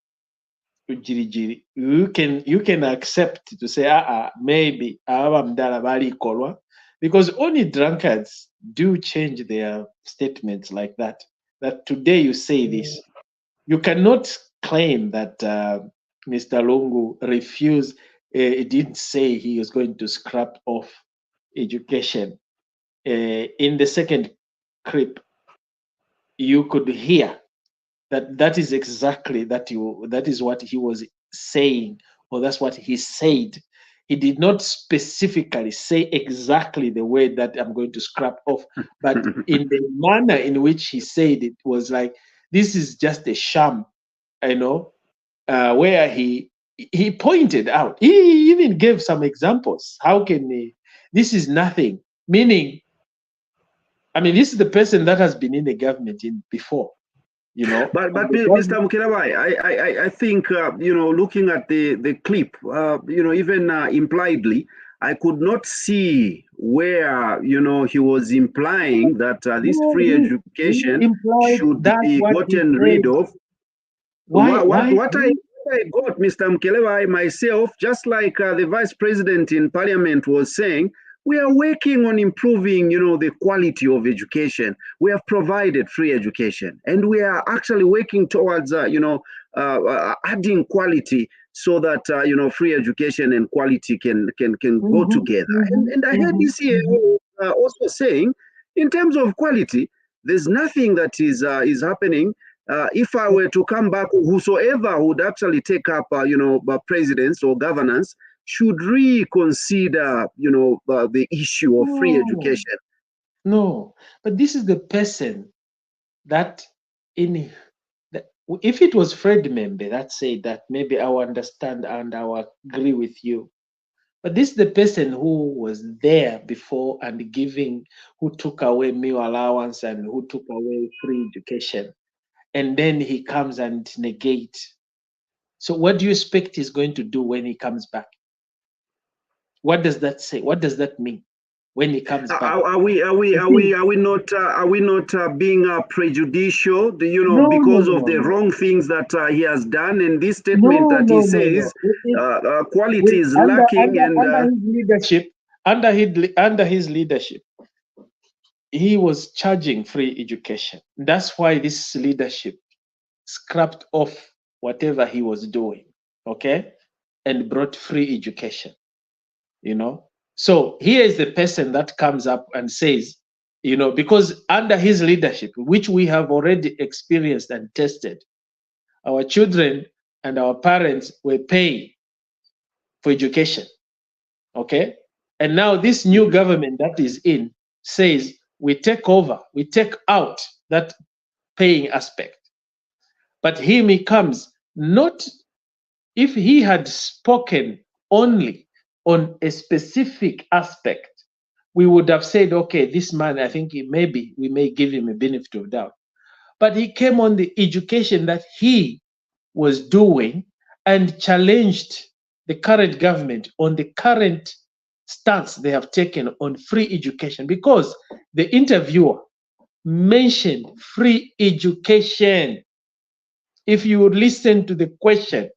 Ujirigiri, you can accept to say maybe because only drunkards do change their statements like that. That today you say this, you cannot claim that Mr. Lungu refused. He didn't say he was going to scrap off education. In the second clip, you could hear that is exactly that is what he was saying, or that's what he said. He did not specifically say exactly the word that I'm going to scrap off, but in the manner in which he said it was like, this is just a sham, you know, where he pointed out, he even gave some examples. How can this is nothing, meaning, I mean, this is the person that has been in the government before. You know, but Mr. Mukelabai, I think you know, looking at the clip, you know, even impliedly, I could not see where, you know, he was implying that this free education should be gotten rid of. What I got, Mr. Mukelabai, myself, just like the Vice President in Parliament was saying, we are working on improving, you know, the quality of education. We have provided free education, and we are actually working towards, you know, adding quality so that, you know, free education and quality can go together. And I heard this here also saying, in terms of quality, there's nothing that is happening. If I were to come back, whosoever would actually take up, you know, presidents or governance, should reconsider, you know, the issue of free education. No, but this is the person that if it was Fred Membe that said that, maybe I will understand and I will agree with you. But this is the person who was there before and who took away meal allowance and who took away free education. And then he comes and negates. So what do you expect he's going to do when he comes back? What does that say? What does that mean when he comes back? Are we not being prejudicial? You know, because of the wrong things that he has done, and this statement that he says quality is lacking, under his leadership, he was charging free education. That's why this leadership scrapped off whatever he was doing, okay, and brought free education. You know, so here is the person that comes up and says, you know, because under his leadership, which we have already experienced and tested, our children and our parents were paying for education, okay? And now this new government that is in says we take over, we take out that paying aspect. But him, he comes, not if he had spoken only on a specific aspect, we would have said, okay, this man, I think we may give him a benefit of doubt. But he came on the education that he was doing and challenged the current government on the current stance they have taken on free education, because the interviewer mentioned free education. If you would listen to the question,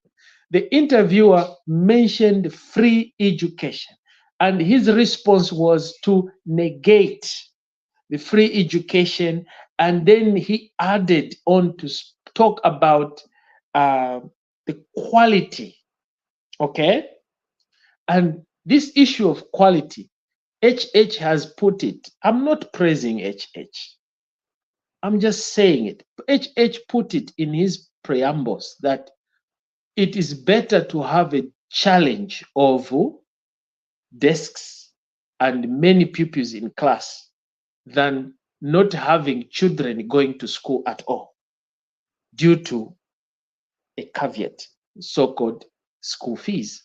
the interviewer mentioned free education, and his response was to negate the free education, and then he added on to talk about the quality, okay? And this issue of quality, HH has put it, I'm not praising HH, I'm just saying it. HH put it in his preambles that it is better to have a challenge of desks and many pupils in class than not having children going to school at all due to a caveat, so-called school fees.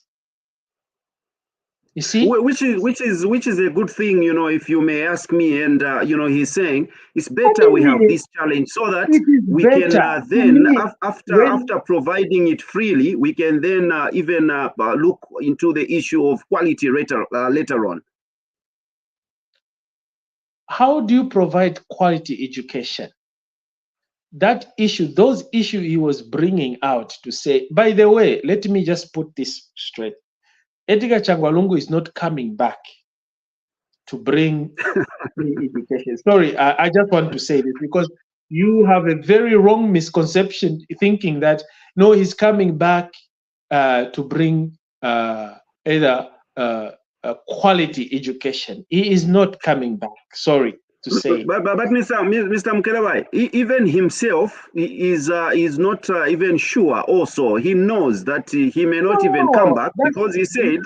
You see, which is a good thing, you know, if you may ask me. And you know, he's saying it's better we have this challenge so that we can then after providing it freely, we can then even look into the issue of quality later on. How do you provide quality education? That issue, those issues he was bringing out to say, by the way, let me just put this straight. Edgar Chagwa Lungu is not coming back to bring education. Sorry, I just want to say this because you have a very wrong misconception thinking that, no, he's coming back to bring either quality education. He is not coming back. Sorry to say. But Mr. Mukelabai, even himself is not even sure. Also, he knows that he may not even come back because he said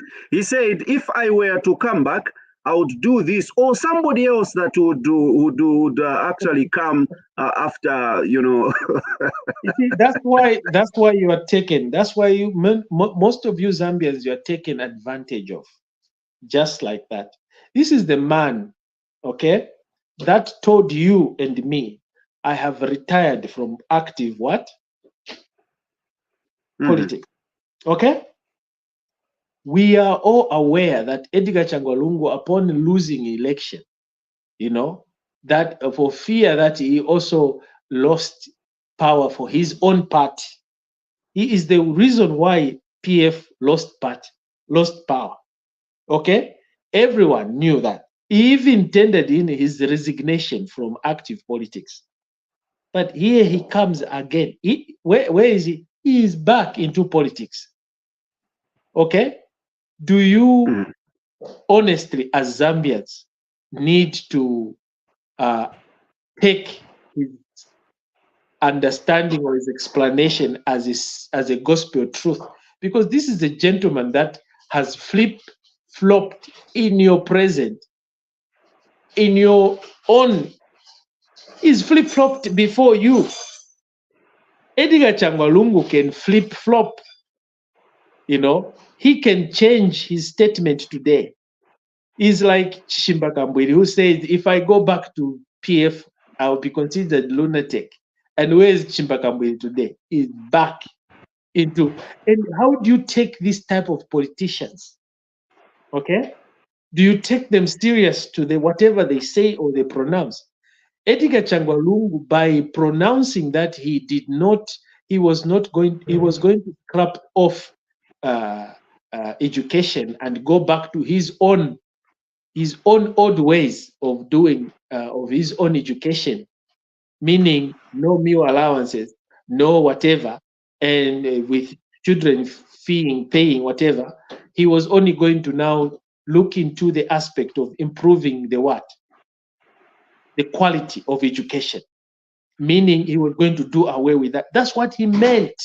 if I were to come back, I would do this, or somebody else that would actually come after, you know. You see, that's why you are taken. That's why most of you Zambians, you are taken advantage of, just like that. This is the man, okay, that told you and me, I have retired from active what? Politics. Okay? We are all aware that Edgar Chagwa Lungu, upon losing election, you know, that for fear that he also lost power for his own party. He is the reason why PF lost power. Okay? Everyone knew that. He even tendered in his resignation from active politics. But here he comes again. Where is he? He is back into politics. Okay? Do you honestly, as Zambians, need to take his understanding or his explanation as a gospel truth? Because this is a gentleman that has flip-flopped in your present, in your own. He's flip-flopped before you. Edgar Chagwa Lungu can flip-flop. You know, he can change his statement today. He's like Chishimba Kambwili, who says, if I go back to PF, I'll be considered lunatic. And where is Chishimba Kambwili today? He's back into. And how do you take this type of politicians? Okay? Do you take them serious to whatever they say or they pronounce? Edgar Chagwa Lungu, by pronouncing that he was going to scrap off education and go back to his own odd ways of doing of his own education, meaning no meal allowances, no whatever, and with children paying whatever. He was only going to now look into the aspect of improving the quality of education, meaning he was going to do away with that. That's what he meant.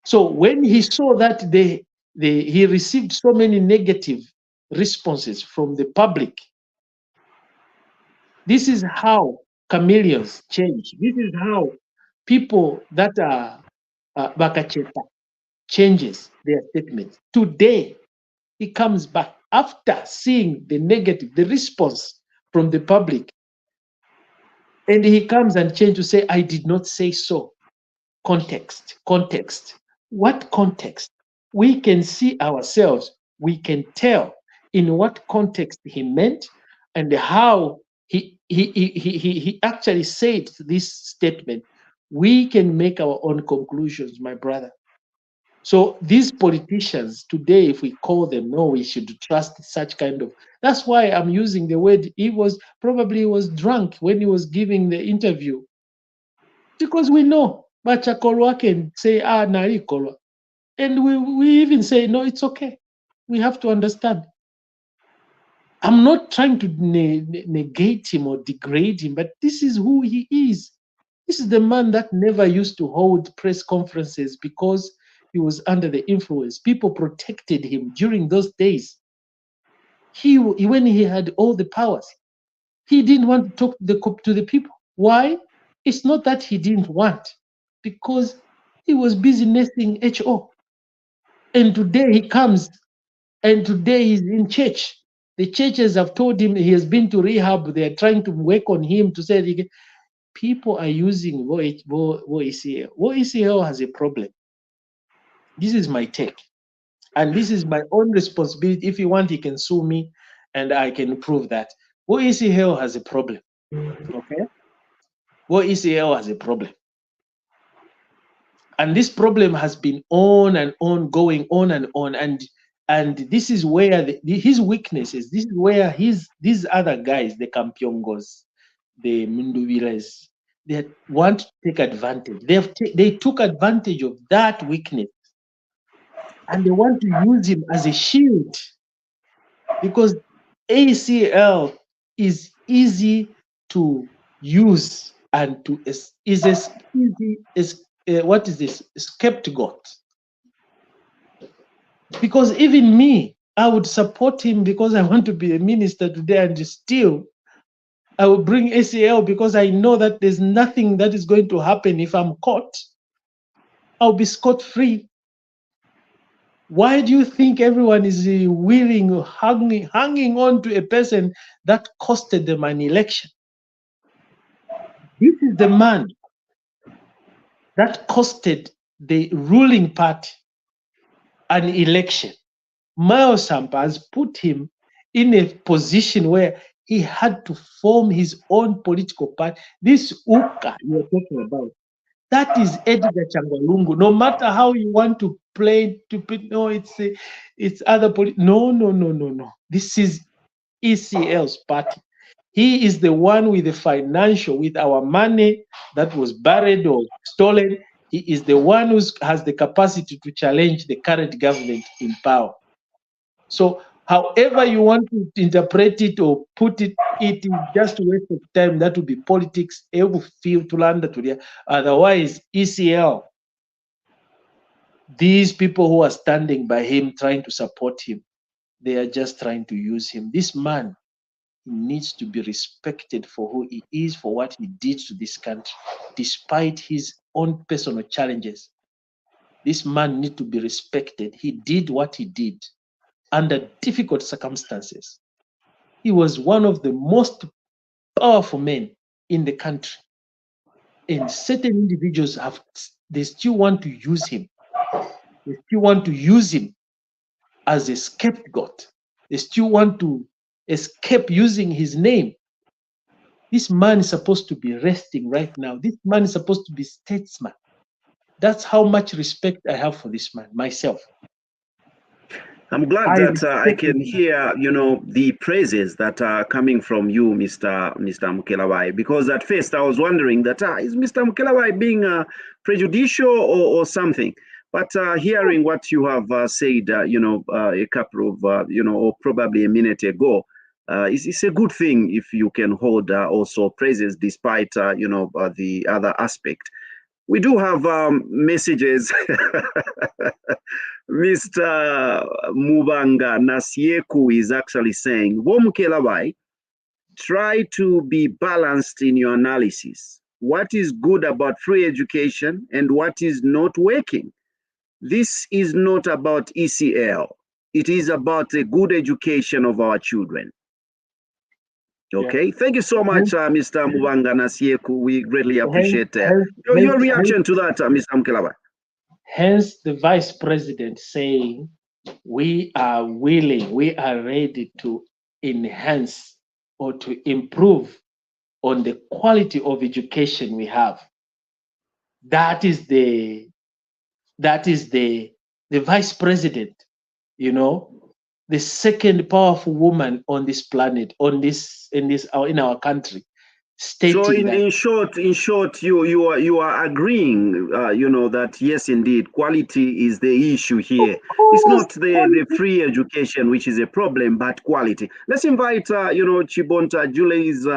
So when he saw that he received so many negative responses from the public, this is how chameleons change. This is how people that are Bakacheta changes their statements. Today, he comes back after seeing the response from the public. And he comes and changes to say, I did not say so. Context. What context? We can see ourselves, we can tell in what context he meant and how he actually said this statement. We can make our own conclusions, my brother. So these politicians today, if we call them, no, we should trust such kind of. That's why I'm using the word. He was drunk when he was giving the interview, because we know Bachakolwa can say nari kolwa, and we even say no, it's okay. We have to understand. I'm not trying to negate him or degrade him, but this is who he is. This is the man that never used to hold press conferences because he was under the influence. People protected him during those days. When he had all the powers, he didn't want to talk to the people. Why? It's not that he didn't want, because he was busy nesting HO. And today he comes And today he's in church. The churches have told him he has been to rehab. They're trying to work on him to say people are using VOECL. VOECL has a problem. This is my take. And this is my own responsibility. If you want, he can sue me and I can prove that. VOECL has a problem. Okay? VOECL has a problem. And this problem has been on and on, going on and on. And this is where his weaknesses, this is where these other guys, the Kampiongos, the Munduwiles, they want to take advantage. They took advantage of that weakness. And they want to use him as a shield. Because ACL is easy to use and to is as easy as what is this scapegoat. Because even me, I would support him because I want to be a minister today, and still I will bring ACL because I know that there's nothing that is going to happen if I'm caught. I'll be scot-free. Why do you think everyone is willing, hanging on to a person that costed them an election? This is the man that costed the ruling party an election. Miles Sampa has put him in a position where he had to form his own political party. This UKA you're talking about, that is Edgar Changwalungu. No matter how you want to play, no, it's other no. This is ECL's party. He is the one with the financial, with our money that was buried or stolen. He is the one who has the capacity to challenge the current government in power. So however you want to interpret it or put it, it is just a waste of time. That would be politics. Otherwise, ECL, these people who are standing by him, trying to support him, they are just trying to use him. This man needs to be respected for who he is, for what he did to this country, despite his own personal challenges. This man needs to be respected. He did what he did under difficult circumstances. He was one of the most powerful men in the country. And certain individuals they still want to use him. They still want to use him as a scapegoat. They still want to escape using his name. This man is supposed to be resting right now. This man is supposed to be statesman. That's how much respect I have for this man, myself. I'm glad that I can hear, the praises that are coming from you, Mr. Mukelabai, because at first I was wondering that is Mr. Mukelabai being prejudicial or something? But hearing what you have said, a couple of, or probably a minute ago, it's a good thing if you can hold also praises despite, the other aspect. We do have messages. Mr. Mubanga Nasieku is actually saying, Womukelabai, try to be balanced in your analysis. What is good about free education and what is not working? This is not about ECL. It is about a good education of our children. Okay, yeah. Thank you so much, Mr. Mubanga Nasieku. We greatly appreciate your reaction to that, Mr. Mukelabai. Hence, the Vice President saying, we are willing, we are ready to enhance or to improve on the quality of education we have. That is the Vice President, the second powerful woman on this planet, in our country. So in short, you are agreeing, that yes, indeed, quality is the issue here. It's not the free education which is a problem, but quality. Let's invite, Chibonta Jule's,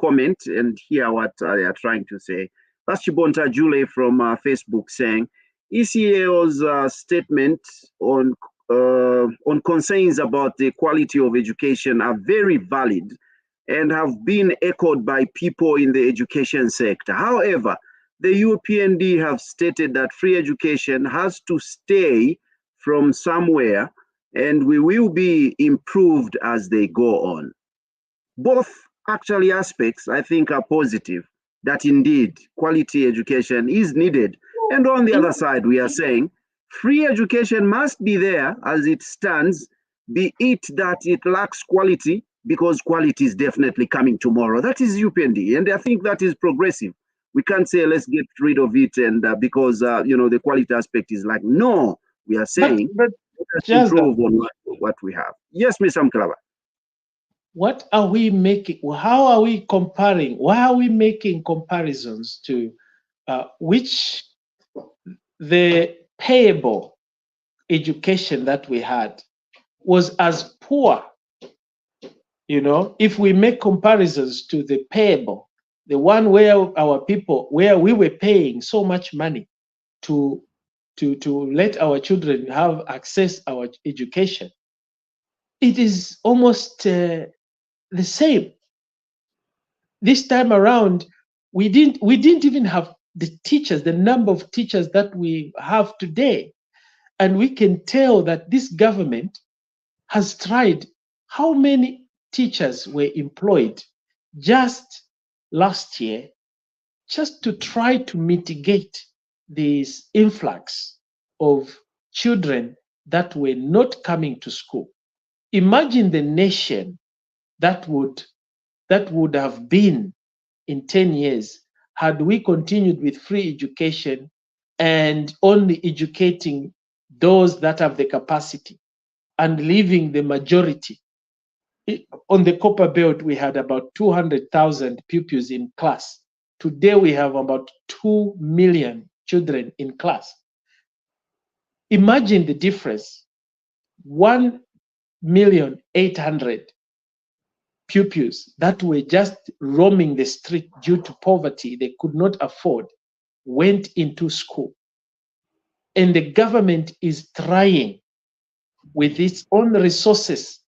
comment and hear what they are trying to say. That's Chibonta Jule from Facebook saying, ECL's statement on concerns about the quality of education are very valid and have been echoed by people in the education sector. However, the UPND have stated that free education has to stay from somewhere and we will be improved as they go on. Both actually aspects, I think, are positive, that indeed quality education is needed. And on the other side, we are saying free education must be there as it stands, be it that it lacks quality, because quality is definitely coming tomorrow. That is UPND, and I think that is progressive. We can't say let's get rid of it, and because the quality aspect is like, no, we are saying let's improve on what we have. Yes, Mr. Mkalaba. What are we making? How are we comparing? Why are we making comparisons to which the payable education that we had was as poor? If we make comparisons to the payable, the one where where we were paying so much money to let our children have access to our education, it is almost the same. This time around, we didn't even have the teachers, the number of teachers that we have today. And we can tell that this government has tried. How many teachers were employed just last year just to try to mitigate this influx of children that were not coming to school? Imagine the nation that would have been in 10 years had we continued with free education and only educating those that have the capacity and leaving the majority. On the Copper Belt, we had about 200,000 pupils in class. Today, we have about 2 million children in class. Imagine the difference. 1,800,000 pupils that were just roaming the street due to poverty they could not afford went into school. And the government is trying with its own resources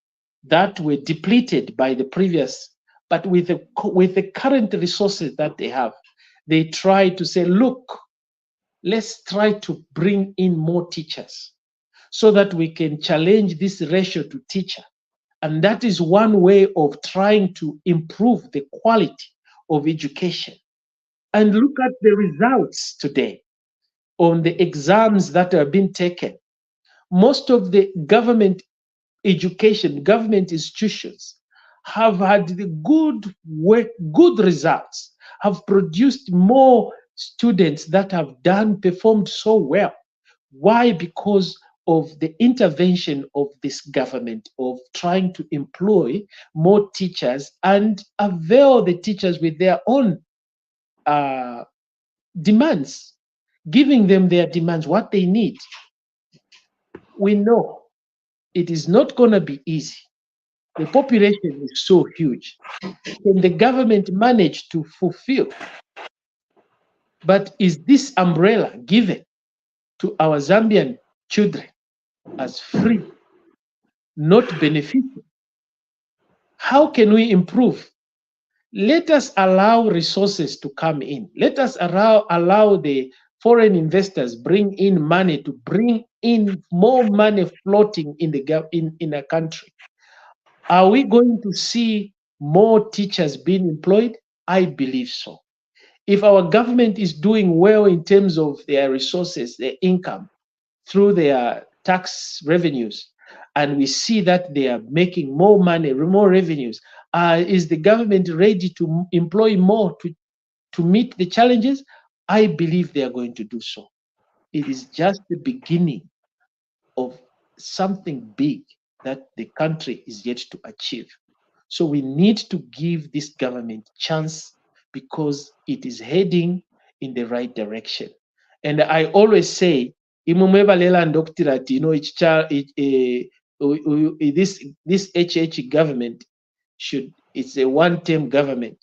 that were depleted by the previous, but with the current resources that they have, they try to say, look, let's try to bring in more teachers so that we can challenge this ratio to teacher. And that is one way of trying to improve the quality of education. And look at the results today on the exams that are being taken. Most of the government education, government institutions have had the good results, have produced more students that have performed so well. Why? Because of the intervention of this government of trying to employ more teachers and avail the teachers with their own demands, giving them their demands, what they need. We know it is not going to be easy. The population is so huge. Can the government manage to fulfill? But is this umbrella given to our Zambian children as free, not beneficial? How can we improve? Let us allow resources to come in. Let us allow the foreign investors bring in money to bring in more money floating in a country. Are we going to see more teachers being employed? I believe so. If our government is doing well in terms of their resources, their income, through their tax revenues, and we see that they are making more money, more revenues, is the government ready to employ more to meet the challenges? I believe they are going to do so. It is just the beginning of something big that the country is yet to achieve. So we need to give this government a chance because it is heading in the right direction. And I always say, this HH government it's a one-term government.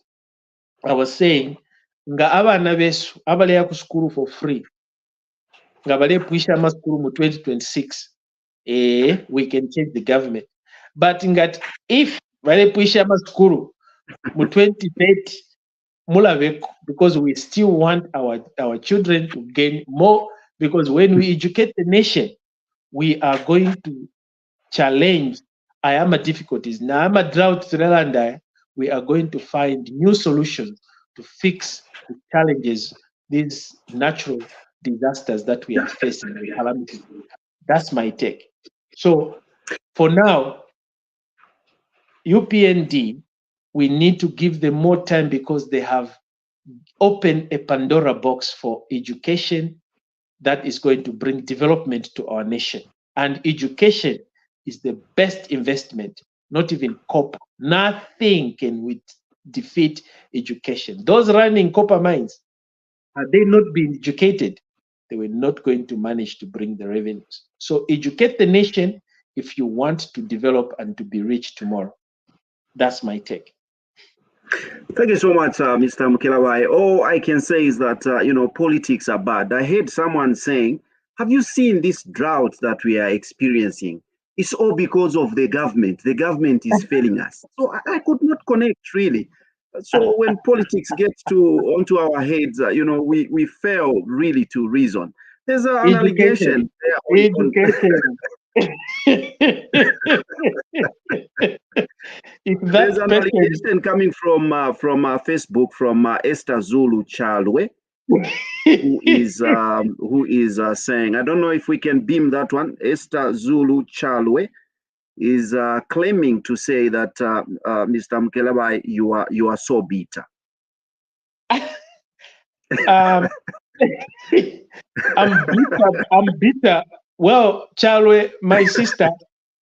I was saying, nga abana besu abaleya ku school for free, nga bale puisha ma school mu 2026, we can change the government. But if bale puisha ma school mu 2030, mulaveko, because we still want our children to gain more, because when we educate the nation, we are going to challenge ayama difficulties na ama drought tunalanda, we are going to find new solutions to fix the challenges, these natural disasters that we are facing, the calamities. That's my take. So for now, UPND, we need to give them more time because they have opened a Pandora box for education that is going to bring development to our nation. And education is the best investment, not even copper. Nothing can defeat education. Those running copper mines, had they not been educated, they were not going to manage to bring the revenues. So educate the nation if you want to develop and to be rich tomorrow. That's my take. Thank you so much, Mr. Mukelabai. All I can say is that, politics are bad. I heard someone saying, have you seen this drought that we are experiencing? It's all because of the government. The government is failing us. So I could not connect, really. So when politics gets onto our heads, we fail really to reason. There's an allegation. Education. There's an allegation coming from Facebook from Esther Zulu Chalwe, who is saying, I don't know if we can beam that one. Esther Zulu Chalwe is claiming to say that Mr. Mukelabai, you are so bitter. I'm bitter. Well, Chalwe, my sister,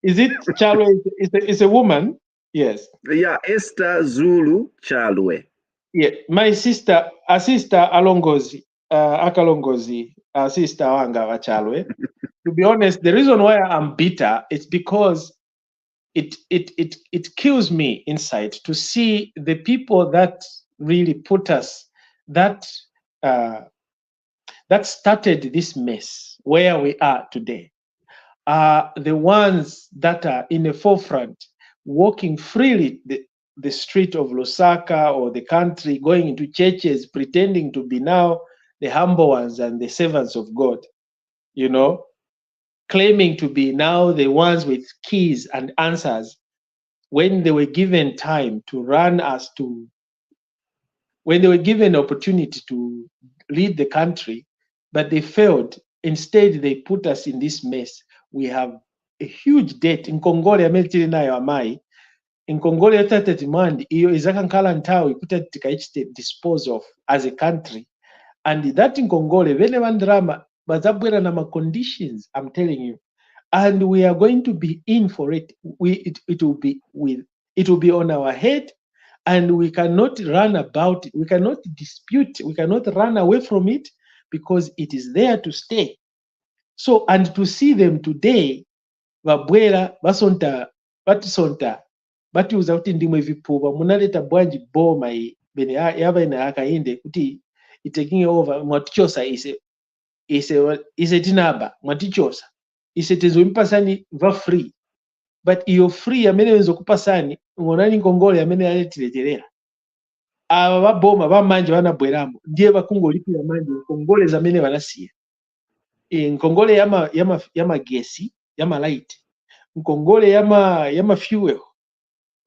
is it Chalwe? Is a woman? Yes. Yeah, Esther Zulu Chalwe. Yeah, my sister, Alongozi, Akalongozi, sister Wanga Chalwe. To be honest, the reason why I'm bitter is because it kills me inside to see the people that really put us that started this mess where we are today are the ones that are in the forefront, walking freely the street of Lusaka or the country, going into churches, pretending to be now the humble ones and the servants of God, claiming to be now the ones with keys and answers when they were given time to run us to, when they were given opportunity to lead the country, but they failed. Instead, they put us in this mess. We have a huge debt. In Congole, ametili nayo amai. In Congole, yotate demand, iyo izakankala ntawi, kuta tikaichite dispose of as a country. And that in Congole, vene vandrama, bazabwera na conditions, I'm telling you. And we are going to be in for it. It will be on our head, and we cannot run about it. We cannot dispute. We cannot run away from it because it is there to stay. So, and to see them today, vabwera basonta batisonta batiuza kuti ndimwe vipuva munaleta bwanji boma bene yava ina akainde kuti taking over mwatichosa ise tinaba mwatichosa ise tezomipasani va free, but iyo free amene wenzo kupasani ngonani Ngongole amene aletileterera ava vaboma vamanje vanabweramo ndiye vakungolipira manje Ngongole zamene vanasiya Ngongole yama gesi yama light Ngongole yama fuel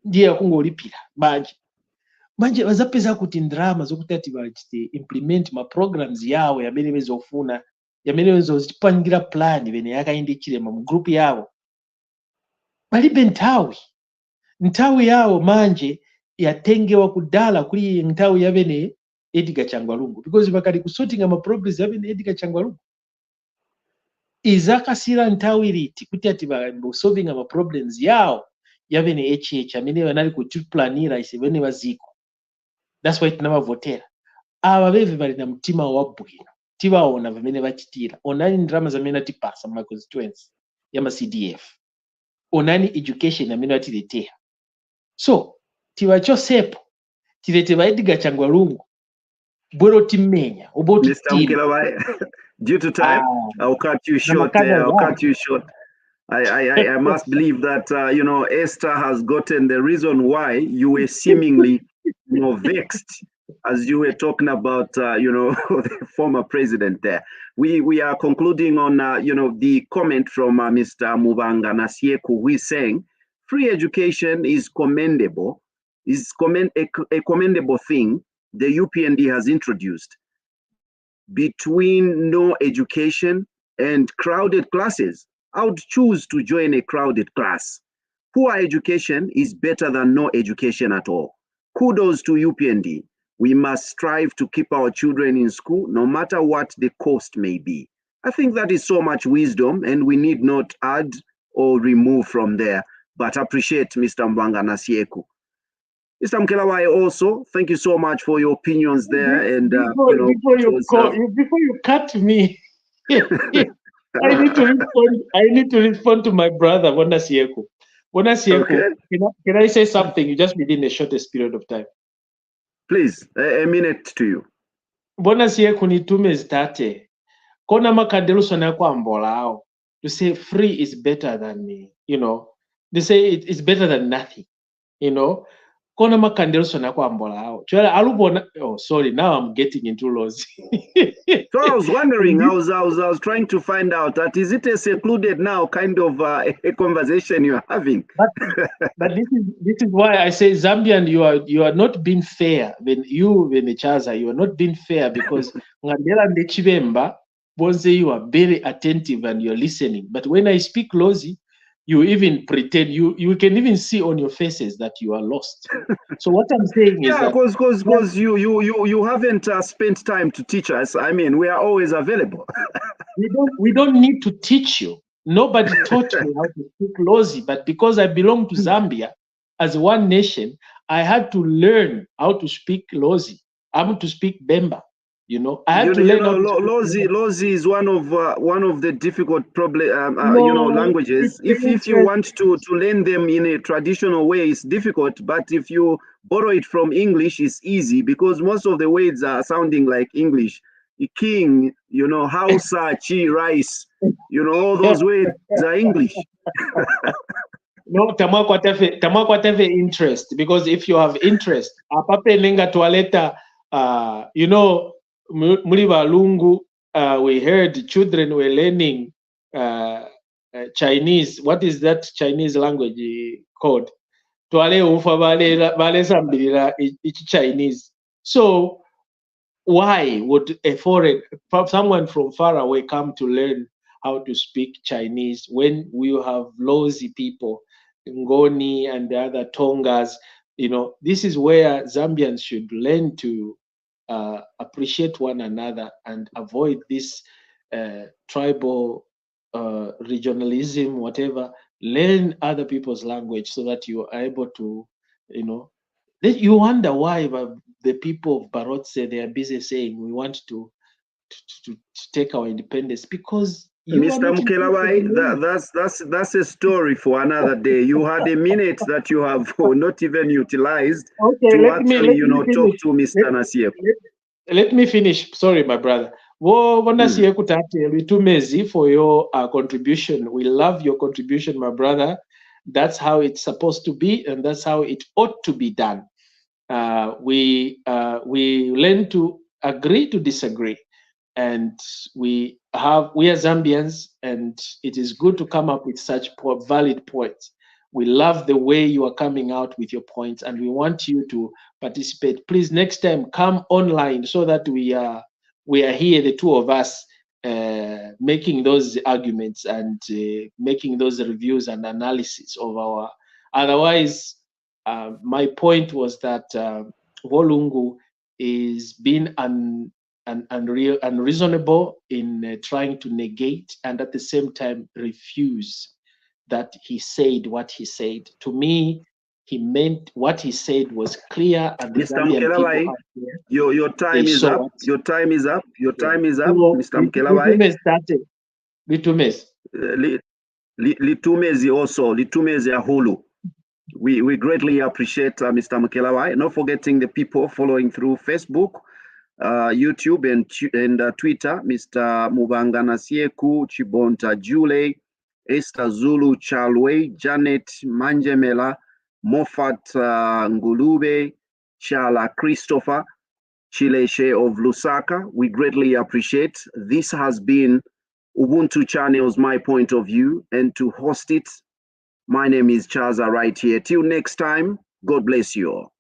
ndiye akungolipira manje vazapeza kuti ndrama zokuti ati vachite implement ma programs yawo yamene vezofuna yamene vezozipangira plan vene yakainde chilema mu group yawo palibe nthawi yawo manje yatengewa kudala kuli nthawi yavene Edgar Changwalungu, because vakali kusorting ama progress yavene Edgar Changwalungu izakasira nthawi liti kuti ati solving ama problems yawo yavene HH amene vanali kutiplanira isevene vaziko. That's why tinavavotera ava veve vali na mtima wabwino tivaona vamene vachitira. Onani ndrama zamene atipasa ma constituency yama CDF, onani education amene atiletea. So tivachosepo tilete va Edgar Changwalungu bwero timmenya oboti Mr. Mukelabai, due to time, I'll cut you short. I must believe that Esther has gotten the reason why you were seemingly vexed as you were talking about, the former president there. We are concluding on, the comment from Mr. Mubanga Nasieku, who is saying, free education is commendable, a commendable thing the UPND has introduced. Between no education and crowded classes, I would choose to join a crowded class. Poor education is better than no education at all. Kudos to UPND. We must strive to keep our children in school, no matter what the cost may be. I think that is so much wisdom, and we need not add or remove from there, but appreciate Mr. Mbanga Nasieku. Mr. Mkelawai, also, thank you so much for your opinions there. And before you cut me, I need to respond to my brother, Bonasieku. Bonasieku, can I say something? You just within the shortest period of time. Please, a minute to you. Bonasieku nitume ztate. Kona makadeluso na kwa mbolao. To say free is better than me, They say it's better than nothing, Kona makandeluso na kwa mbolao. Oh, sorry, now I'm getting into laws. So I was wondering, I was trying to find out that is it a secluded now kind of a conversation you're having? But this is why I say, Zambian, you are not being fair. When Chaza, you are not being fair, because Ngandela and Chibemba, Bonze, you are very attentive and you're listening. But when I speak Lozi, you even pretend, you can even see on your faces that you are lost. So what I'm saying is that because you haven't spent time to teach us. I mean, we are always available. we don't need to teach you. Nobody taught me how to speak Lozi, but because I belong to Zambia as one nation, I had to learn how to speak Lozi. I had to speak Bemba. I had to learn Lozi is one of the difficult languages. If you want to learn them in a traditional way, it's difficult. But if you borrow it from English, it's easy, because most of the words are sounding like English. King, Hausa, chi, rice, all those words are English. No, Tamakwateve interest, because if you have interest, apape nenga toaleta, Muliba Lungu, we heard children were learning Chinese. What is that Chinese language called? Chinese. So why would someone from far away come to learn how to speak Chinese when we have Lozi people, Ngoni and the other Tongas? This is where Zambians should learn to appreciate one another and avoid this tribal regionalism, whatever. Learn other people's language so that you are able to, you wonder why the people of Barotse, they are busy saying we want to take our independence, because Mr. Mkelawai, that's a story for another day. You had a minute that you have not even utilized to actually, talk to Mr. Nasieku. Let me finish. Sorry, my brother. Nasieku tate litumezi for your contribution. We love your contribution, my brother. That's how it's supposed to be, and that's how it ought to be done. We learn to agree to disagree. And we are Zambians, and it is good to come up with such valid points. We love the way you are coming out with your points, and we want you to participate. Please, next time, come online so that we are here, the two of us, making those arguments and making those reviews and analysis of our. Otherwise, my point was that Volungu is being unreasonable in trying to negate and at the same time refuse that he said what he said. To me, he meant what he said was clear, and the Mr. Mkelawai, your time is up. Your time is up. Your time is up, Mr. Mkelawai. Litumezi also, Litumezi Ahulu. We greatly appreciate Mr. Mkelawai. Not forgetting the people following through Facebook, YouTube and Twitter, Mr. Mubanga Nasieku, Chibonta Jule, Esther Zulu Chalwe, Janet Manjemela, Moffat Ngulube, Chala Christopher, Chileshe of Lusaka. We greatly appreciate. This has been Ubuntu Channel's My Point of View, and to host it, my name is Chaza right here. Till next time, God bless you all.